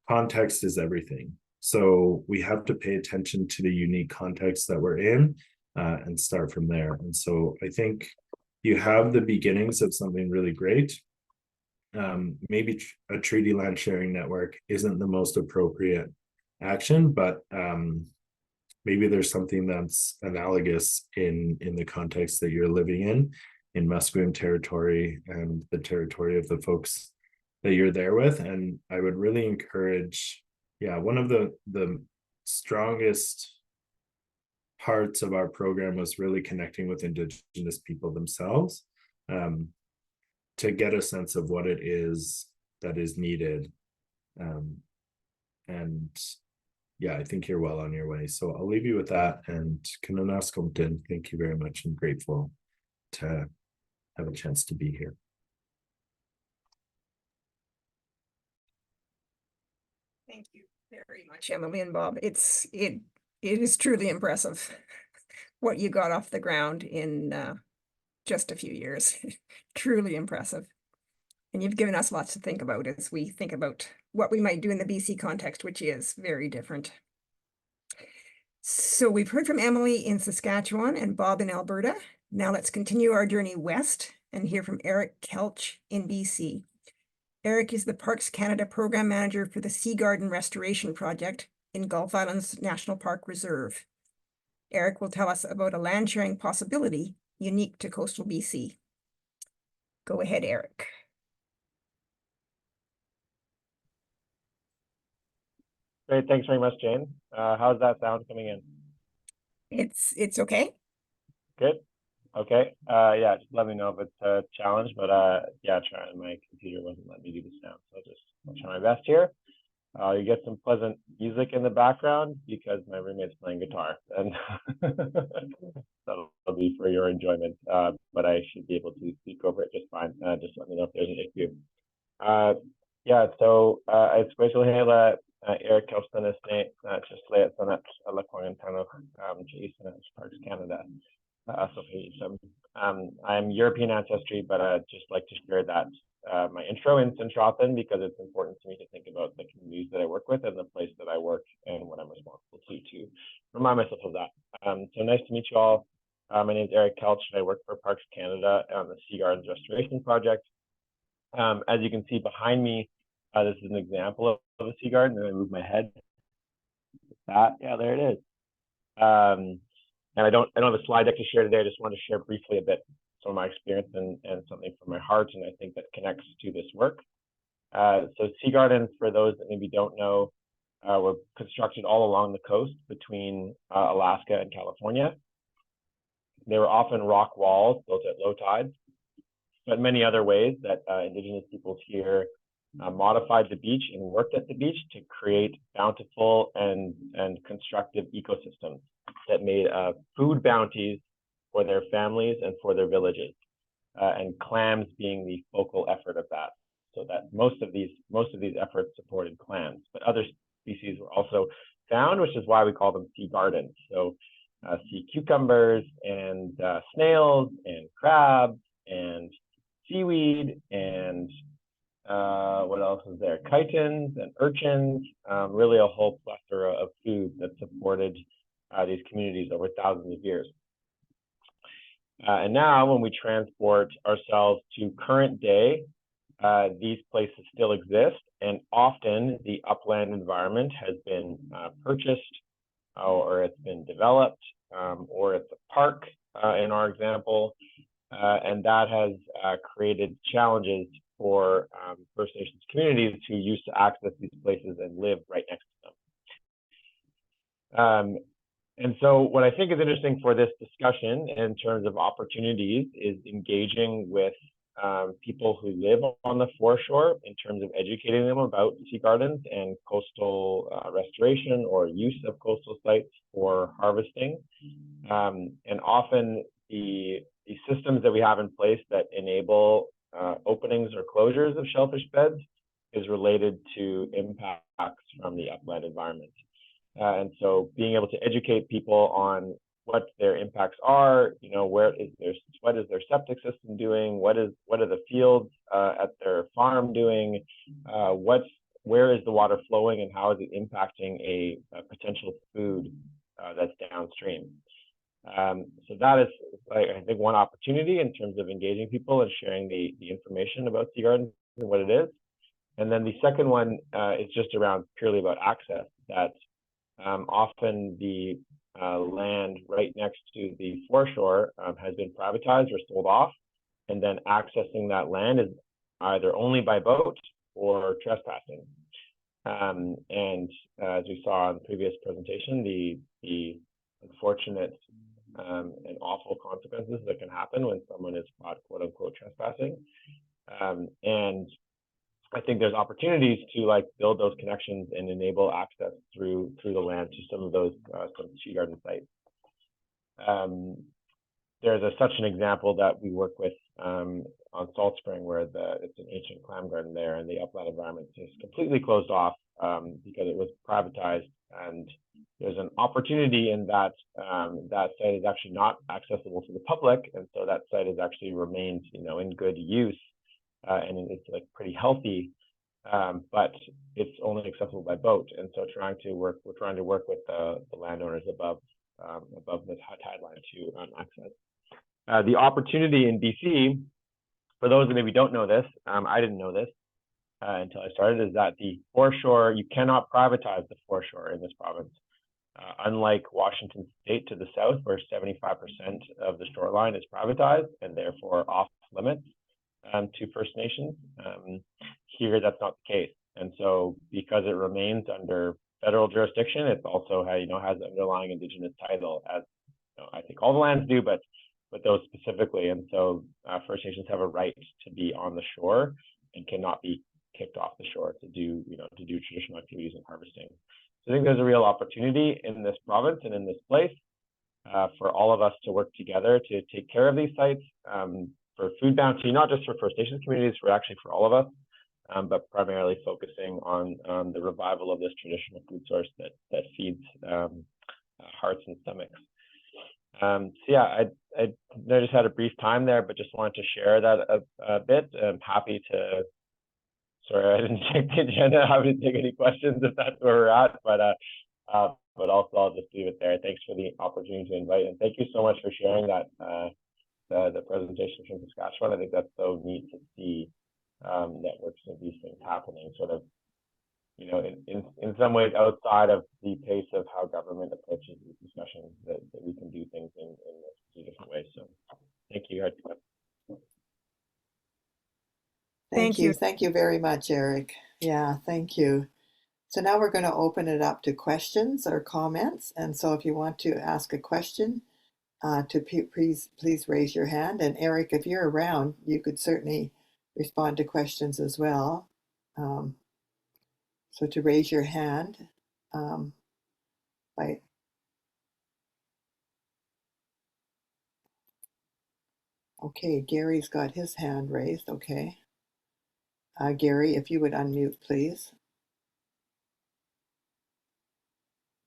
Speaker 5: context is everything. So we have to pay attention to the unique context that we're in, and start from there. And so I think you have the beginnings of something really great. Maybe a treaty land sharing network isn't the most appropriate action, but maybe there's something that's analogous in the context that you're living in Musqueam territory and the territory of the folks that you're there with. And I would really encourage, one of the strongest parts of our program was really connecting with Indigenous people themselves, to get a sense of what it is that is needed. And I think you're well on your way. So I'll leave you with that. And Kananaskomtin, thank you very much. I'm grateful to have a chance to be here.
Speaker 3: Thank you very much, Emily and Bob. It is truly impressive what you got off the ground in just a few years. Truly impressive. And you've given us lots to think about as we think about what we might do in the BC context, which is very different. So we've heard from Emily in Saskatchewan and Bob in Alberta. Now let's continue our journey west and hear from Eric Kelch in BC. Eric is the Parks Canada Program Manager for the Sea Garden Restoration Project in Gulf Islands National Park Reserve. Eric will tell us about a land sharing possibility unique to coastal BC. Go ahead, Eric.
Speaker 6: Great, thanks very much, Jane. How's that sound coming in?
Speaker 3: It's okay.
Speaker 6: Good. Okay. Just let me know if it's a challenge, but my computer wasn't letting me do the sound, so I'll try my best here. You get some pleasant music in the background because my roommate's playing guitar, and that'll be for your enjoyment. But I should be able to speak over it just fine. Just let me know if there's an issue. It's special hela Eric Kelson is just lay it on Laquan Tunnel, Jason at Parks Canada. I'm European ancestry, but I'd just like to share that my intro in Centropan, because it's important to me to think about the communities that I work with and the place that I work and what I'm responsible to remind myself of that. So nice to meet you all. My name is Eric Kelch, and I work for Parks Canada on the Sea Gardens Restoration Project. As you can see behind me, this is an example of a sea garden, and I move my head. There it is. And I don't have a slide deck to share today. I just want to share briefly a bit some of my experience and something from my heart, and I think that connects to this work. So sea gardens, for those that maybe don't know, were constructed all along the coast between Alaska and California. They were often rock walls built at low tide. but many other ways that Indigenous peoples here modified the beach and worked at the beach to create bountiful and constructive ecosystems that made food bounties for their families and for their villages, and clams being the focal effort of that. So that most of these efforts supported clams, but other species were also found, which is why we call them sea gardens. So sea cucumbers and snails and crabs and seaweed and what else is there? Chitons and urchins, really a whole plethora of food that supported these communities over thousands of years. And now when we transport ourselves to current day, these places still exist, and often the upland environment has been purchased, or it's been developed, or it's a park in our example, and that has created challenges for First Nations communities who used to access these places and live right next to them. And so what I think is interesting for this discussion in terms of opportunities is engaging with people who live on the foreshore in terms of educating them about sea gardens and coastal restoration or use of coastal sites for harvesting. And often the systems that we have in place that enable openings or closures of shellfish beds is related to impacts from the upland environment. And so being able to educate people on what their impacts are, you know, what is their septic system doing, what are the fields at their farm doing, where is the water flowing and how is it impacting a potential food that's downstream. So that is, I think, one opportunity in terms of engaging people and sharing the information about sea gardens and what it is. And then the second one is just around purely about access, that often the land right next to the foreshore has been privatized or sold off, and then accessing that land is either only by boat or trespassing. And as we saw in the previous presentation, the unfortunate and awful consequences that can happen when someone is caught, quote unquote, trespassing. And I think there's opportunities to build those connections and enable access through the land to some of those some sea garden sites. There's such an example that we work with on Salt Spring, where it's an ancient clam garden there, and the upland environment is completely closed off because it was privatized. And there's an opportunity in that that site is actually not accessible to the public, and so that site has actually remained, in good use. And it's pretty healthy, but it's only accessible by boat. And so we're trying to work with the landowners above the tide line to access. The opportunity in BC, for those that maybe don't know this, I didn't know this until I started, is that the foreshore, you cannot privatize the foreshore in this province. Unlike Washington State to the south, where 75% of the shoreline is privatized and therefore off limits to First Nations. Here, that's not the case. And so because it remains under federal jurisdiction, it's also has underlying Indigenous title, as I think all the lands do, but those specifically. And so First Nations have a right to be on the shore and cannot be kicked off the shore to do traditional activities and harvesting. So I think there's a real opportunity in this province and in this place for all of us to work together to take care of these sites, for food bounty, not just for First Nations communities, actually for all of us, but primarily focusing on the revival of this traditional food source that feeds hearts and stomachs. So yeah, I just had a brief time there, but just wanted to share that a bit. I'm happy to. Sorry, I didn't check the agenda. Happy to take any questions if that's where we're at, but also I'll just leave it there. Thanks for the opportunity to invite, and thank you so much for sharing that. The presentation from Saskatchewan. I think that's so neat to see networks of these things happening, sort of, in some ways outside of the pace of how government approaches these discussions, that we can do things in a different ways. So thank you.
Speaker 1: Thank you. Thank you very much, Eric. Yeah, thank you. So now we're going to open it up to questions or comments. And so if you want to ask a question, to please raise your hand. And Eric, if you're around, you could certainly respond to questions as well. So to raise your hand by okay, Gary's got his hand raised. Okay. Gary, if you would unmute, please.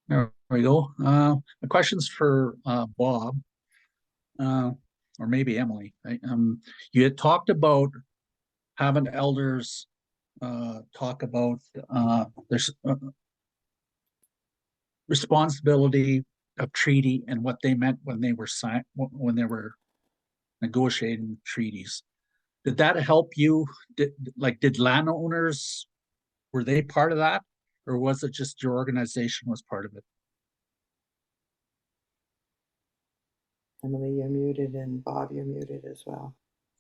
Speaker 7: There we go. The question's for Bob, or maybe Emily. You had talked about having elders talk about there's responsibility of treaty and what they meant when they were negotiating treaties. Did that help you? Did landowners, were they part of that, or was it just your organization was part of it?
Speaker 1: Emily, you're muted, and Bob, you're muted as well.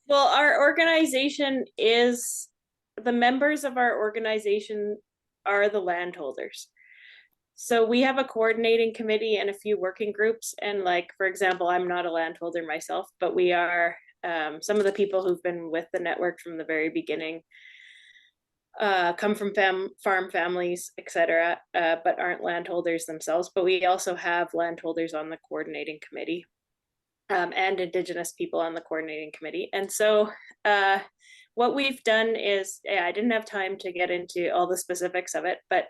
Speaker 4: Well, our organization is, the members of our organization are the landholders. So we have a coordinating committee and a few working groups. And like, for example, I'm not a landholder myself, but we are, some of the people who've been with the network from the very beginning come from farm families, etc., but aren't landholders themselves. But we also have landholders on the coordinating committee. And Indigenous people on the coordinating committee. And so what we've done is, I didn't have time to get into all the specifics of it, but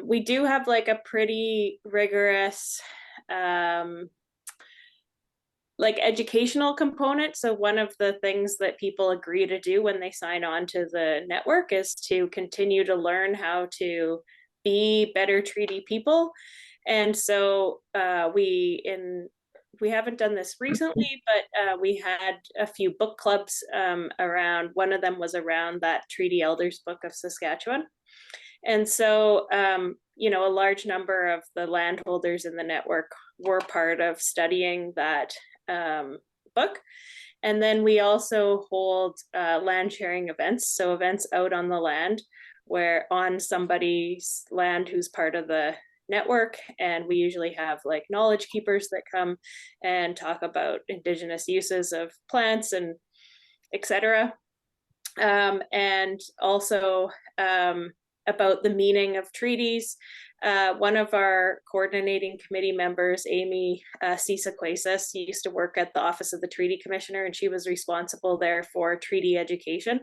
Speaker 4: we do have like a pretty rigorous like educational component. So one of the things that people agree to do when they sign on to the network is to continue to learn how to be better treaty people. And so we haven't done this recently, but we had a few book clubs around, one of them was around that Treaty Elders book of Saskatchewan. And so, you know, a large number of the landholders in the network were part of studying that book. And then we also hold land sharing events. So events out on the land, where on somebody's land who's part of the network, and we usually have like knowledge keepers that come and talk about Indigenous uses of plants and etc. And also about the meaning of treaties. One of our coordinating committee members, Amy Cisaquesas, used to work at the Office of the Treaty Commissioner, and she was responsible there for treaty education.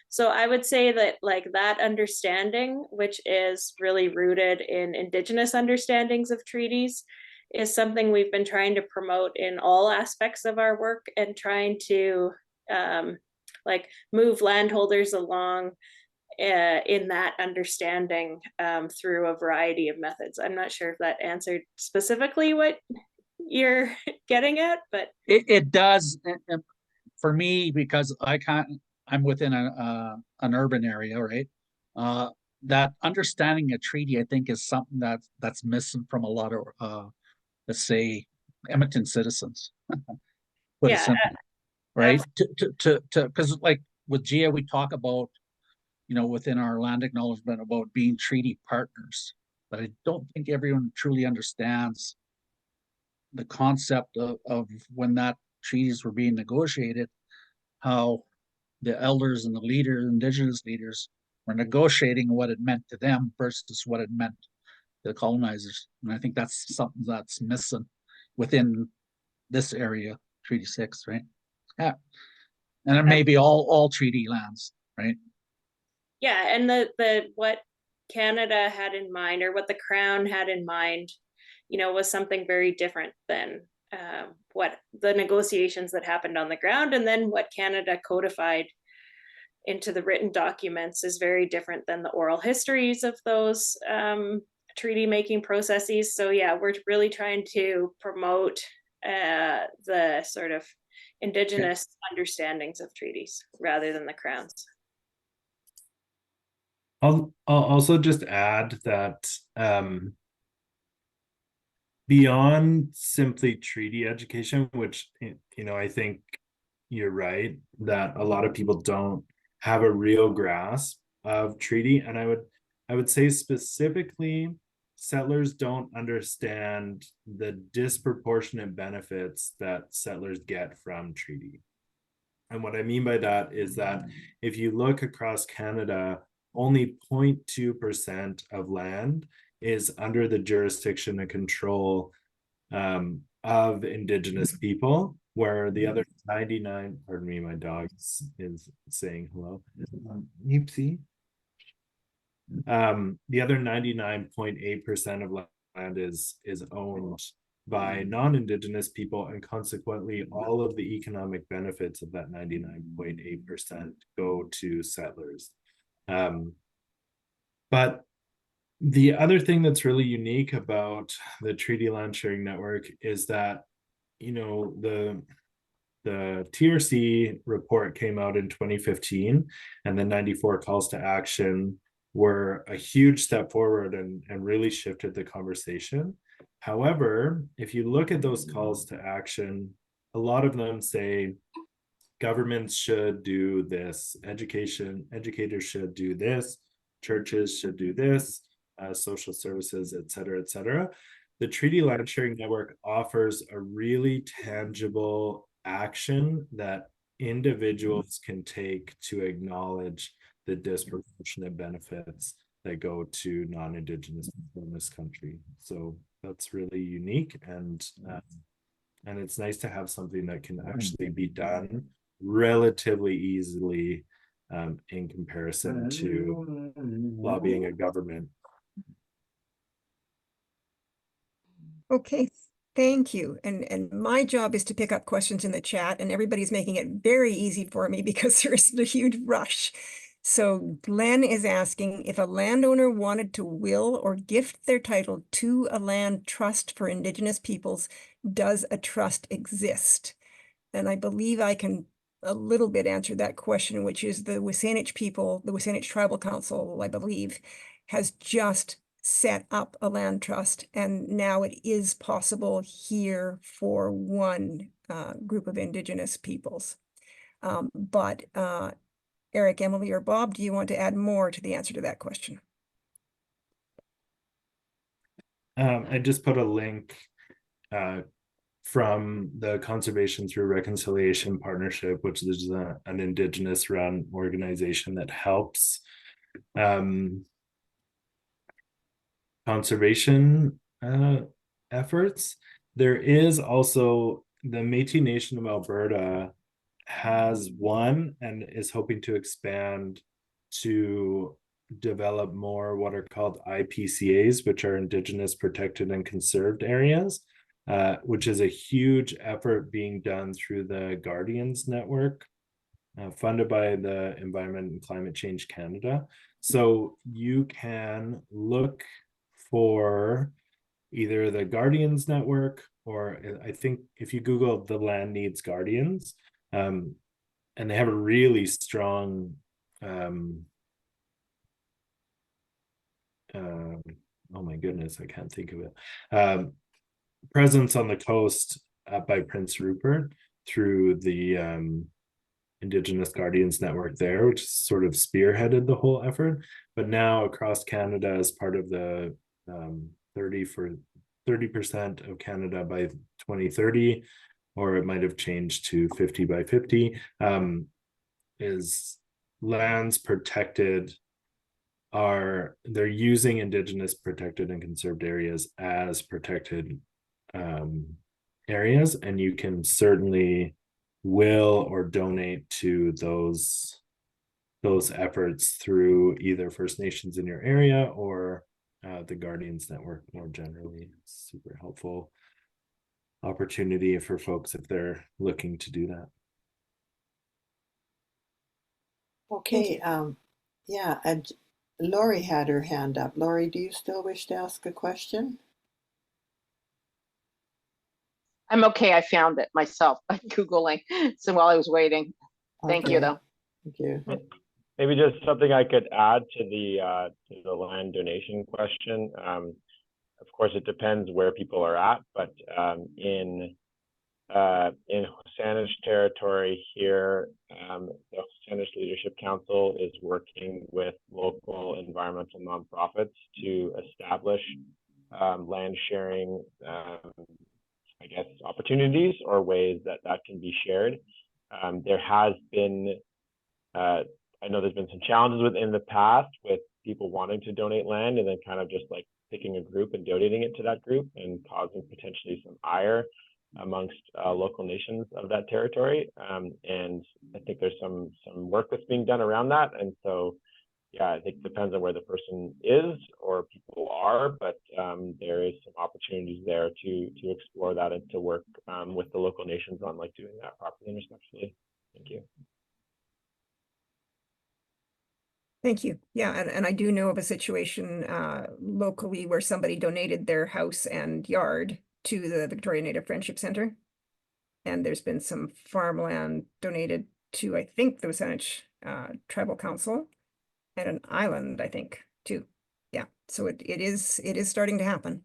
Speaker 4: So I would say that like that understanding, which is really rooted in Indigenous understandings of treaties, is something we've been trying to promote in all aspects of our work, and trying to like move landholders along in that understanding through a variety of methods. I'm not sure if that answered specifically what you're getting at, but
Speaker 7: it does. And for me, because I'm within an urban area, right? That understanding a treaty, I think, is something that's missing from a lot of let's say Edmonton citizens. Put it simply, right? Because like with GIA, we talk about, you know, within our land acknowledgement about being treaty partners, but I don't think everyone truly understands the concept of when that treaties were being negotiated, how the elders and the leaders, Indigenous leaders, were negotiating what it meant to them versus what it meant to the colonizers. And I think that's something that's missing within this area, Treaty 6, right? Yeah. And it may be all treaty lands, right?
Speaker 4: Yeah, and the what Canada had in mind, or what the Crown had in mind, you know, was something very different than what the negotiations that happened on the ground, and then what Canada codified into the written documents is very different than the oral histories of those treaty making processes. So yeah, we're really trying to promote the sort of Indigenous understandings of treaties rather than the Crown's.
Speaker 5: I'll also just add that beyond simply treaty education, which, you know, I think you're right that a lot of people don't have a real grasp of treaty, and I would say specifically settlers don't understand the disproportionate benefits that settlers get from treaty. And what I mean by that is that if you look across Canada, only 0.2% of land is under the jurisdiction and control of Indigenous people, where the other 99, pardon me, my dog is saying hello. Oopsie. The other 99.8% of land is owned by non-Indigenous people, and consequently all of the economic benefits of that 99.8% go to settlers. But the other thing that's really unique about the Treaty Land Sharing Network is that, you know, the TRC report came out in 2015, and the 94 calls to action were a huge step forward and really shifted the conversation. However, if you look at those calls to action, a lot of them say governments should do this, educators should do this, churches should do this, social services, et cetera, et cetera. The Treaty Land Sharing Network offers a really tangible action that individuals can take to acknowledge the disproportionate benefits that go to non-Indigenous people in this country. So that's really unique, and it's nice to have something that can actually be done relatively easily in comparison to lobbying a government.
Speaker 3: Okay, thank you. And my job is to pick up questions in the chat, and everybody's making it very easy for me because there's a huge rush. So Glenn is asking, if a landowner wanted to will or gift their title to a land trust for Indigenous peoples, does a trust exist? And I believe I can a little bit answer that question, which is the WSÁNEĆ people, the WSÁNEĆ Tribal Council, I believe, has just set up a land trust, and now it is possible here for one group of Indigenous peoples. But Eric, Emily, or Bob, do you want to add more to the answer to that question?
Speaker 5: I just put a link from the Conservation Through Reconciliation Partnership, which is an Indigenous run organization that helps conservation efforts. There is also the Métis Nation of Alberta has one and is hoping to expand to develop more what are called IPCAs, which are Indigenous Protected and Conserved Areas, which is a huge effort being done through the Guardians Network, funded by the Environment and Climate Change Canada. So you can look for either the Guardians Network, or I think if you Google the Land Needs Guardians, and they have a really strong oh my goodness, I can't think of it, presence on the coast by Prince Rupert through the Indigenous Guardians Network there, which sort of spearheaded the whole effort. But now across Canada, as part of the 30% of Canada by 2030, or it might have changed to 50 by 50, is lands protected they're using Indigenous protected and conserved areas as protected areas, and you can certainly will or donate to those efforts through either First Nations in your area or the Guardians Network more generally. It's super helpful opportunity for folks if they're looking to do that.
Speaker 1: Okay, yeah, and Lori had her hand up. Lori, do you still wish to ask a question?
Speaker 8: I'm okay. I found it myself by Googling. So while I was waiting, thank you though.
Speaker 1: Thank you.
Speaker 6: Maybe just something I could add to the land donation question. Of course, it depends where people are at, but in WSÁNEĆ territory here, the WSÁNEĆ Leadership Council is working with local environmental nonprofits to establish land sharing, I guess, opportunities or ways that that can be shared. There has been, I know there's been some challenges within the past with people wanting to donate land and then kind of just like picking a group and donating it to that group and causing potentially some ire amongst local nations of that territory. And I think there's some work that's being done around that. And so, yeah, I think it depends on where the person is or people are, but there is some opportunities there to explore that and to work with the local nations on like doing that properly and respectfully. Thank you.
Speaker 3: Thank you. Yeah, and I do know of a situation locally where somebody donated their house and yard to the Victoria Native Friendship Center. And there's been some farmland donated to, I think, the Saskatchewan Tribal Council and an island, I think, too. Yeah, so it is starting to happen.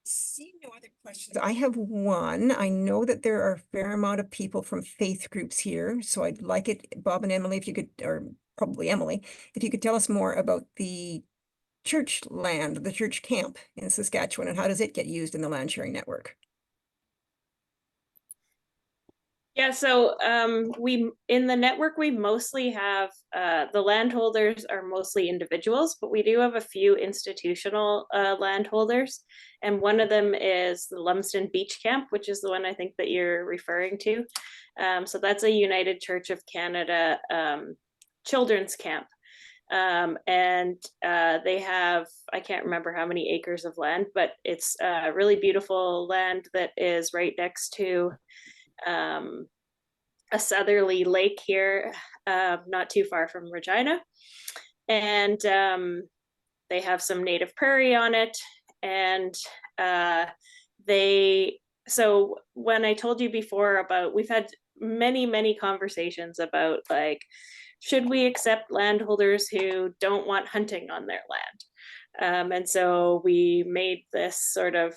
Speaker 3: See no other questions. I have one. I know that there are a fair amount of people from faith groups here, so I'd like it, Bob and Emily, if you could, or probably Emily, if you could tell us more about the church land, the church camp in Saskatchewan, and how does it get used in the land sharing network?
Speaker 4: Yeah, so we in the network, we mostly have the landholders are mostly individuals, but we do have a few institutional landholders. And one of them is the Lumsden Beach Camp, which is the one I think that you're referring to. So that's a United Church of Canada children's camp. And they have, I can't remember how many acres of land, but it's really beautiful land that is right next to a southerly lake here, not too far from Regina. And they have some native prairie on it. And so when I told you before about, we've had many conversations about like, should we accept landholders who don't want hunting on their land? And so we made this sort of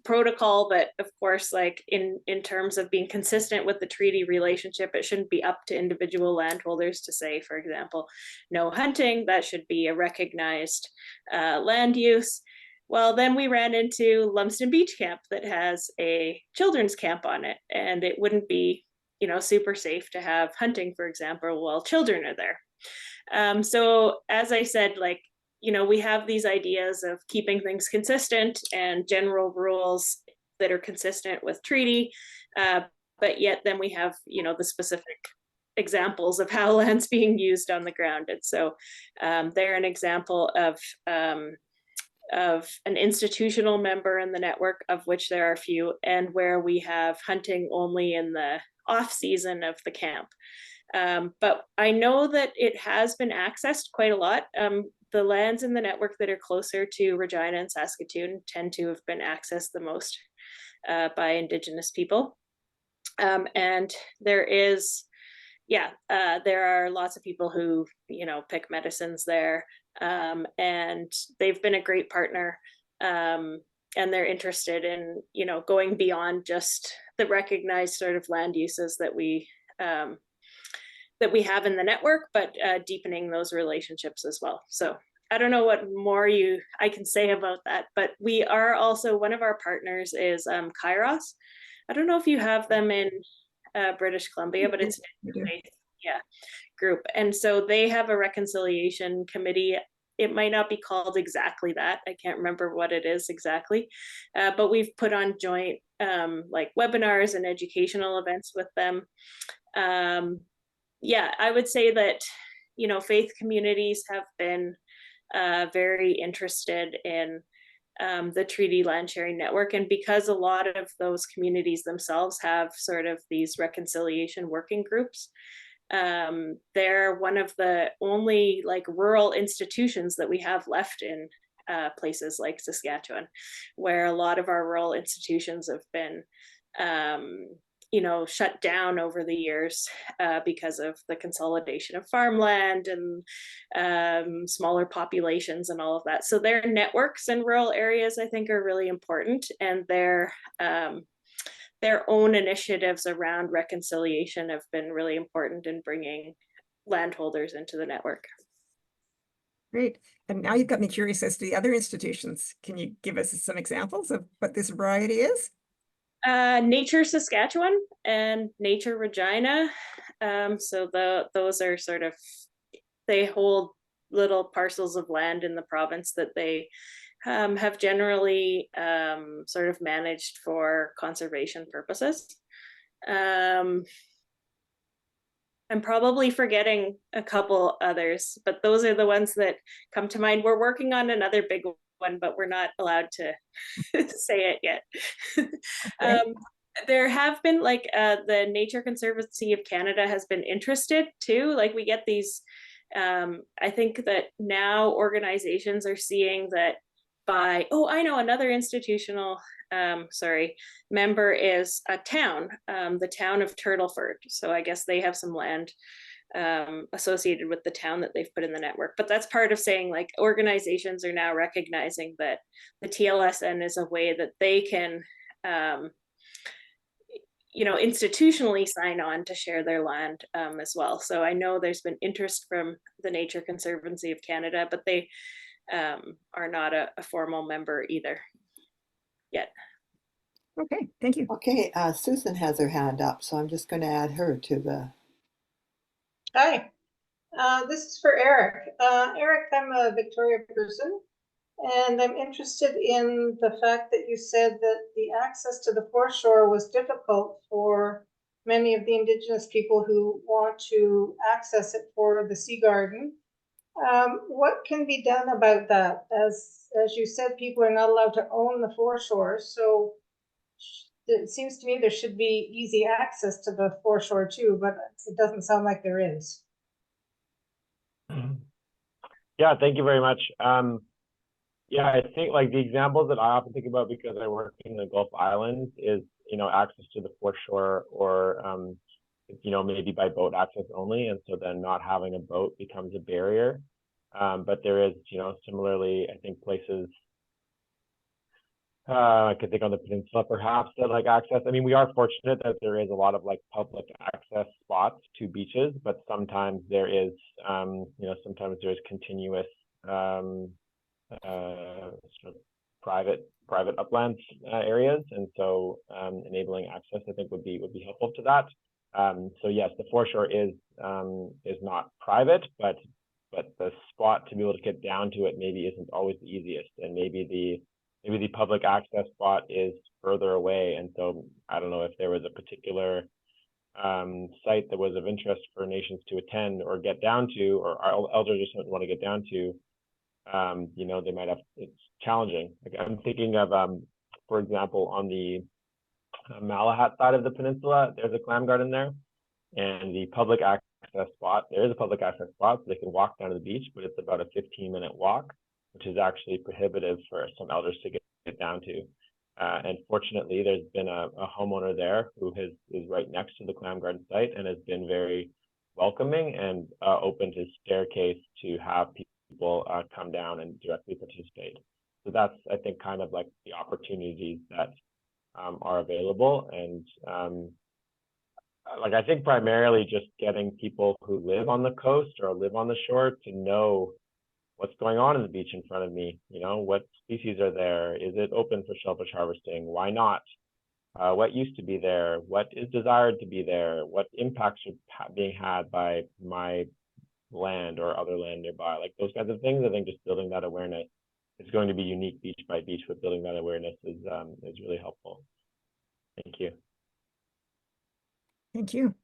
Speaker 4: protocol, but of course, like in terms of being consistent with the treaty relationship, it shouldn't be up to individual landholders to say, for example, no hunting. That should be a recognized land use. Well, then we ran into Lumsden Beach Camp that has a children's camp on it, and it wouldn't be, you know, super safe to have hunting, for example, while children are there. So as I said, like, you know, we have these ideas of keeping things consistent and general rules that are consistent with treaty, but yet then we have, you know, the specific examples of how land's being used on the ground. And so they're an example of an institutional member in the network, of which there are a few, and where we have hunting only in the off season of the camp. But I know that it has been accessed quite a lot. The lands in the network that are closer to Regina and Saskatoon tend to have been accessed the most by Indigenous people. And there is, there are lots of people who, you know, pick medicines there, and they've been a great partner. And they're interested in, you know, going beyond just the recognized sort of land uses that we have in the network, but deepening those relationships as well. So I don't know what more I can say about that, but we are also, one of our partners is Kairos. I don't know if you have them in British Columbia, but it's group. And so they have a reconciliation committee. It might not be called exactly that. I can't remember what it is exactly, but we've put on joint like webinars and educational events with them. I would say that, you know, faith communities have been very interested in the Treaty Land Sharing Network. And because a lot of those communities themselves have sort of these reconciliation working groups, they're one of the only like rural institutions that we have left in places like Saskatchewan, where a lot of our rural institutions have been you know, shut down over the years because of the consolidation of farmland and smaller populations and all of that. So their networks in rural areas, I think, are really important, and their own initiatives around reconciliation have been really important in bringing landholders into the network.
Speaker 3: Great. And now you've got me curious as to the other institutions. Can you give us some examples of what this variety is?
Speaker 4: Nature Saskatchewan and Nature Regina. So those are sort of, they hold little parcels of land in the province that they have generally sort of managed for conservation purposes. I'm probably forgetting a couple others, but those are the ones that come to mind. We're working on another big one, but we're not allowed to say it yet.
Speaker 3: Okay.
Speaker 4: There have been like the Nature Conservancy of Canada has been interested too. Like we get these, I think that now organizations are seeing that by, oh, I know another institutional member is a town, the town of Turtleford. So I guess they have some land associated with the town that they've put in the network. But that's part of saying like organizations are now recognizing that the TLSN is a way that they can, institutionally sign on to share their land as well. So I know there's been interest from the Nature Conservancy of Canada, but they are not a formal member either yet.
Speaker 3: Okay, thank you.
Speaker 1: Okay, Susan has her hand up, so I'm just going to add her to the.
Speaker 9: Hi, this is for Eric. Eric, I'm a Victoria person, and I'm interested in the fact that you said that the access to the foreshore was difficult for many of the Indigenous people who want to access it for the sea garden. What can be done about that? As you said, people are not allowed to own the foreshore, so it seems to me there should be easy access to the foreshore too, but it doesn't sound like there is.
Speaker 6: Yeah, thank you very much. Yeah, I think like the examples that I often think about because I work in the Gulf Islands is, access to the foreshore or, maybe by boat access only. And so then not having a boat becomes a barrier. But there is, similarly, I think places I could think on the peninsula perhaps that like access. I mean, we are fortunate that there is a lot of like public access spots to beaches, but sometimes there is, sometimes there's continuous sort of private uplands areas, and so enabling access I think would be helpful to that. So yes, the foreshore is not private, but the spot to be able to get down to it maybe isn't always the easiest, and maybe the public access spot is further away. And so I don't know if there was a particular site that was of interest for nations to attend or get down to, or our elders just don't want to get down to. They might have, it's challenging. Like I'm thinking of, for example, on the Malahat side of the peninsula, there's a clam garden there, and the public access spot, there is a public access spot, so they can walk down to the beach, but it's about a 15-minute walk, which is actually prohibitive for some elders to get down to. And fortunately, there's been a homeowner there who is right next to the clam garden site and has been very welcoming and opened his staircase to have people come down and directly participate. So that's, I think, kind of like the opportunities that are available. And I think primarily just getting people who live on the coast or live on the shore to know what's going on in the beach in front of me. What species are there? Is it open for shellfish harvesting? Why not? What used to be there? What is desired to be there? What impacts are being had by my land or other land nearby? Like those kinds of things. I think just building that awareness is going to be unique beach by beach, but building that awareness is really helpful. Thank you.
Speaker 3: Thank you.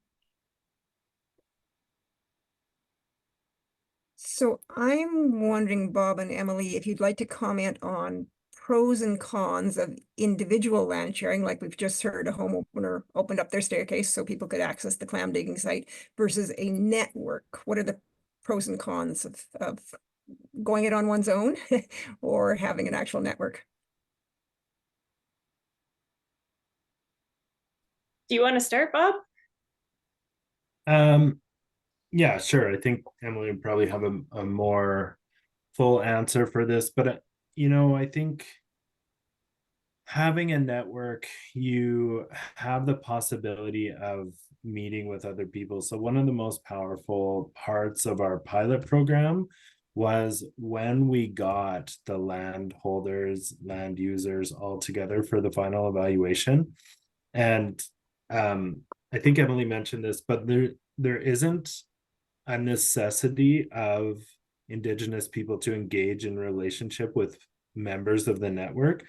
Speaker 3: So I'm wondering, Bob and Emily, if you'd like to comment on pros and cons of individual land sharing, like we've just heard a homeowner opened up their staircase so people could access the clam digging site, versus a network. What are the pros and cons of going it on one's own or having an actual network?
Speaker 4: Do you want to start, Bob?
Speaker 5: Yeah, sure. I think Emily would probably have a more full answer for this, but I think having a network, you have the possibility of meeting with other people. So one of the most powerful parts of our pilot program was when we got the landholders, land users all together for the final evaluation. And I think Emily mentioned this, but there isn't a necessity of Indigenous people to engage in relationship with members of the network.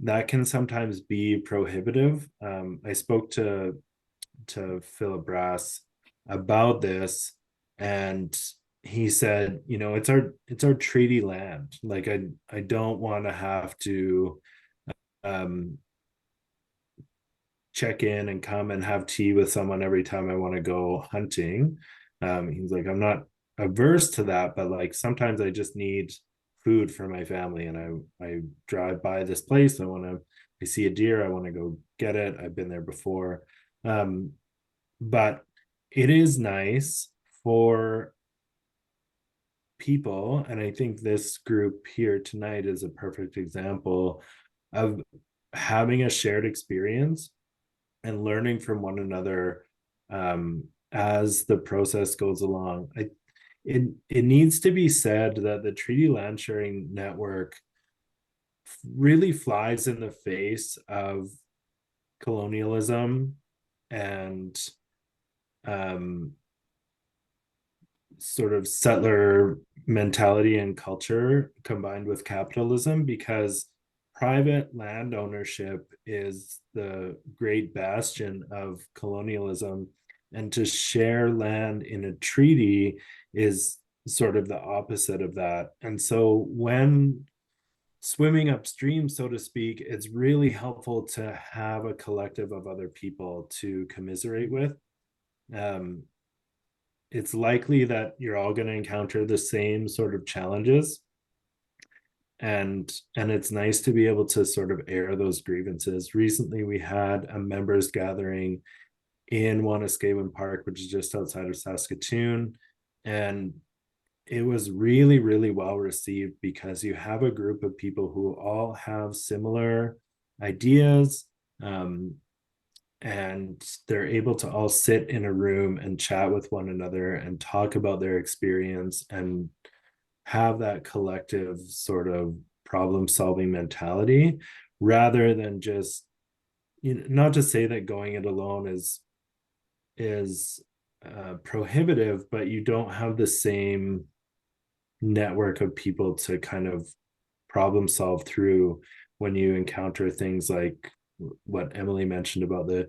Speaker 5: That can sometimes be prohibitive. I spoke to Philip Brass about this, and he said, you know, it's our treaty land. Like I don't want to have to check in and come and have tea with someone every time I want to go hunting. He's like, I'm not averse to that, but like sometimes I just need food for my family, and I drive by this place. I see a deer, I want to go get it. I've been there before. But it is nice for people, and I think this group here tonight is a perfect example of having a shared experience and learning from one another as the process goes along. It needs to be said that the Treaty Land Sharing Network really flies in the face of colonialism and sort of settler mentality and culture combined with capitalism, because private land ownership is the great bastion of colonialism, and to share land in a treaty is sort of the opposite of that. And so when swimming upstream, so to speak, it's really helpful to have a collective of other people to commiserate with. It's likely that you're all going to encounter the same sort of challenges, and it's nice to be able to sort of air those grievances. Recently we had a members gathering in Wanuskewin Park, which is just outside of Saskatoon, and it was really, really well received, because you have a group of people who all have similar ideas, and they're able to all sit in a room and chat with one another and talk about their experience and have that collective sort of problem solving mentality, rather than just, you know, not to say that going it alone is prohibitive, but you don't have the same network of people to kind of problem solve through when you encounter things like what Emily mentioned about the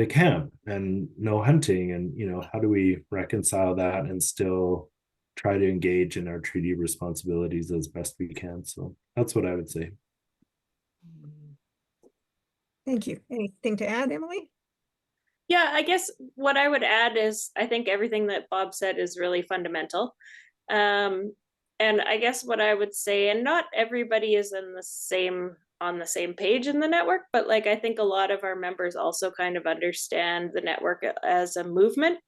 Speaker 5: camp and no hunting, and you know, how do we reconcile that and still try to engage in our treaty responsibilities as best we can. So that's what I would say.
Speaker 3: Thank you. Anything to add, Emily?
Speaker 4: Yeah, I guess what I would add is I think everything that Bob said is really fundamental. And I guess what I would say, and not everybody is on the same page in the network, but like I think a lot of our members also kind of understand the network as a movement.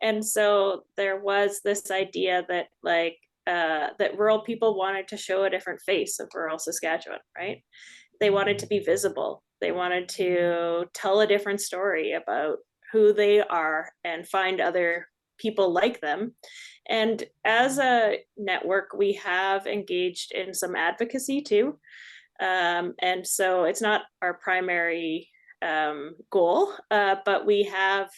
Speaker 4: And so there was this idea that like that rural people wanted to show a different face of rural Saskatchewan, right? They wanted to be visible. They wanted to tell a different story about who they are and find other people like them. And as a network, we have engaged in some advocacy too. And so it's not our primary goal, but we have,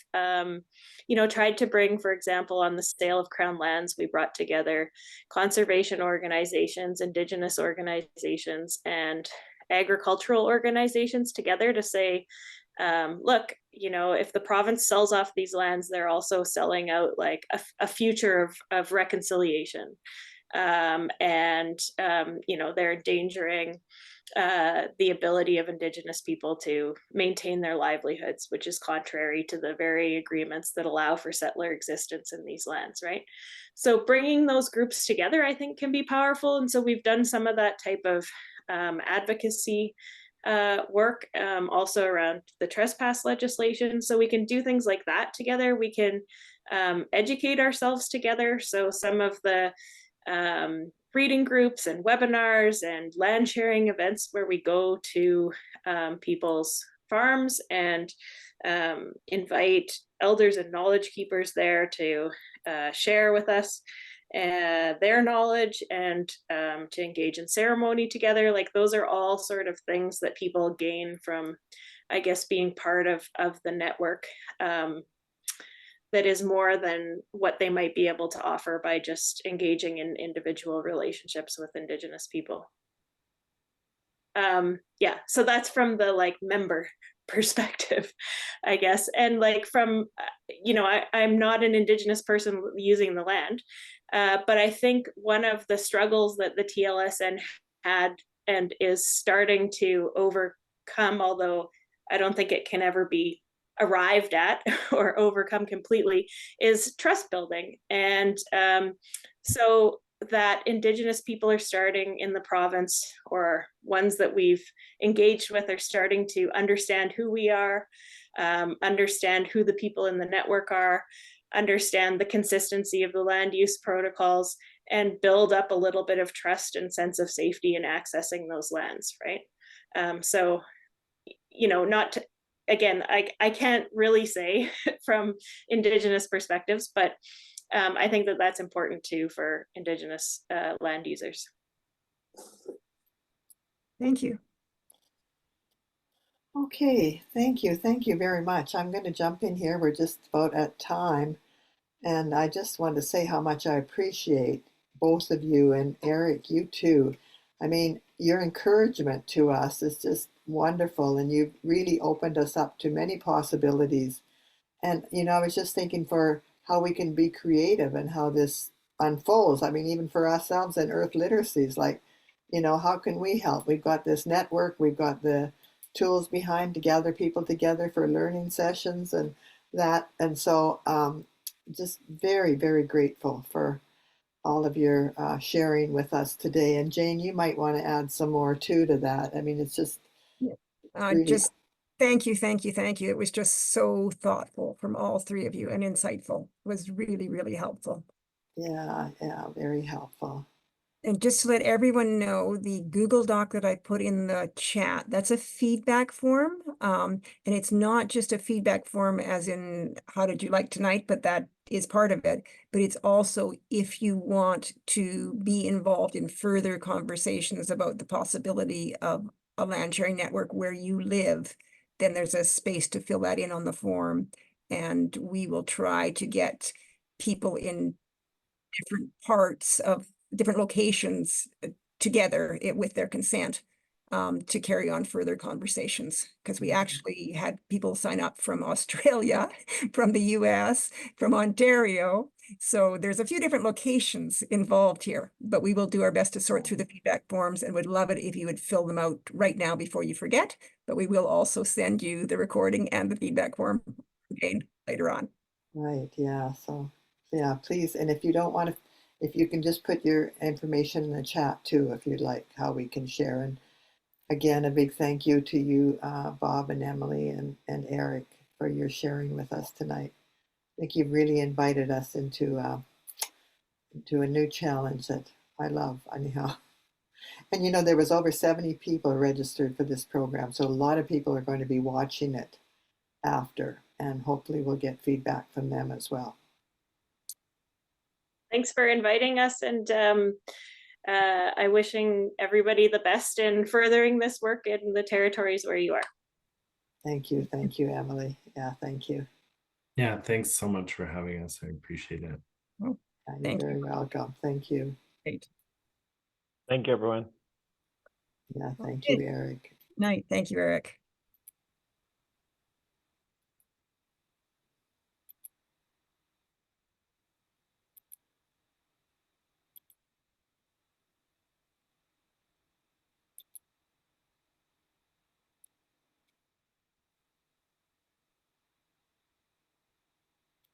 Speaker 4: tried to bring, for example, on the sale of Crown lands, we brought together conservation organizations, Indigenous organizations, and agricultural organizations together to say, look, if the province sells off these lands, they're also selling out like a future of reconciliation. They're endangering the ability of Indigenous people to maintain their livelihoods, which is contrary to the very agreements that allow for settler existence in these lands, right? So bringing those groups together, I think, can be powerful. And so we've done some of that type of advocacy work, also around the trespass legislation. So we can do things like that together. We can educate ourselves together. So some of the reading groups and webinars and land sharing events where we go to people's farms and invite elders and knowledge keepers there to share with us. their knowledge and to engage in ceremony together. Like those are all sort of things that people gain from, I guess, being part of the network. That is more than what they might be able to offer by just engaging in individual relationships with Indigenous people. Yeah, so that's from the like member perspective, I guess. And like from, you know, I'm not an Indigenous person using the land, but I think one of the struggles that the TLSN had and is starting to overcome, although I don't think it can ever be arrived at or overcome completely, is trust building. And so that Indigenous people are starting in the province, or ones that we've engaged with are starting to understand who we are, understand who the people in the network are, understand the consistency of the land use protocols, and build up a little bit of trust and sense of safety in accessing those lands, right? So, you know, not to, again, I can't really say from Indigenous perspectives, but I think that that's important too for Indigenous land users.
Speaker 3: Thank you.
Speaker 1: Okay, thank you. Thank you very much. I'm going to jump in here. We're just about at time. And I just want to say how much I appreciate both of you, and Eric, you too. I mean, your encouragement to us is just wonderful, and you've really opened us up to many possibilities. And, you know, I was just thinking for how we can be creative and how this unfolds. I mean, even for ourselves and Earth Literacies, like, you know, how can we help? We've got this network, we've got the tools behind to gather people together for learning sessions and that. And so just very, very grateful for all of your sharing with us today. And Jane, you might want to add some more too to that. I mean, it's just really...
Speaker 3: Just thank you, thank you, thank you. It was just so thoughtful from all three of you and insightful. It was really, really helpful.
Speaker 1: Yeah, very helpful.
Speaker 3: And just to let everyone know, the Google Doc that I put in the chat, that's a feedback form. And it's not just a feedback form as in, how did you like tonight? But that is part of it. But it's also if you want to be involved in further conversations about the possibility of a land sharing network where you live, then there's a space to fill that in on the form. And we will try to get people in different parts of different locations together with their consent to carry on further conversations, because we actually had people sign up from Australia, from the US, from Ontario. So there's a few different locations involved here, but we will do our best to sort through the feedback forms, and would love it if you would fill them out right now before you forget. But we will also send you the recording and the feedback form again later on.
Speaker 1: Right, yeah, so yeah, please. And if you don't want to, if you can just put your information in the chat too, if you'd like, how we can share. And again, a big thank you to you, Bob and Emily and Eric, for your sharing with us tonight. I think you've really invited us into a new challenge that I love, anyhow. And you know, there was over 70 people registered for this program, so a lot of people are going to be watching it after, and hopefully we'll get feedback from them as well.
Speaker 4: Thanks for inviting us, and I'm wishing everybody the best in furthering this work in the territories where you are.
Speaker 1: Thank you, Emily. Yeah, thank you.
Speaker 5: Yeah, thanks so much for having us. I appreciate it.
Speaker 3: Oh,
Speaker 1: yeah, you're very welcome. Thank you.
Speaker 3: Great.
Speaker 6: Thank you, everyone.
Speaker 1: Yeah, thank you, Eric.
Speaker 3: Night. Thank you, Eric.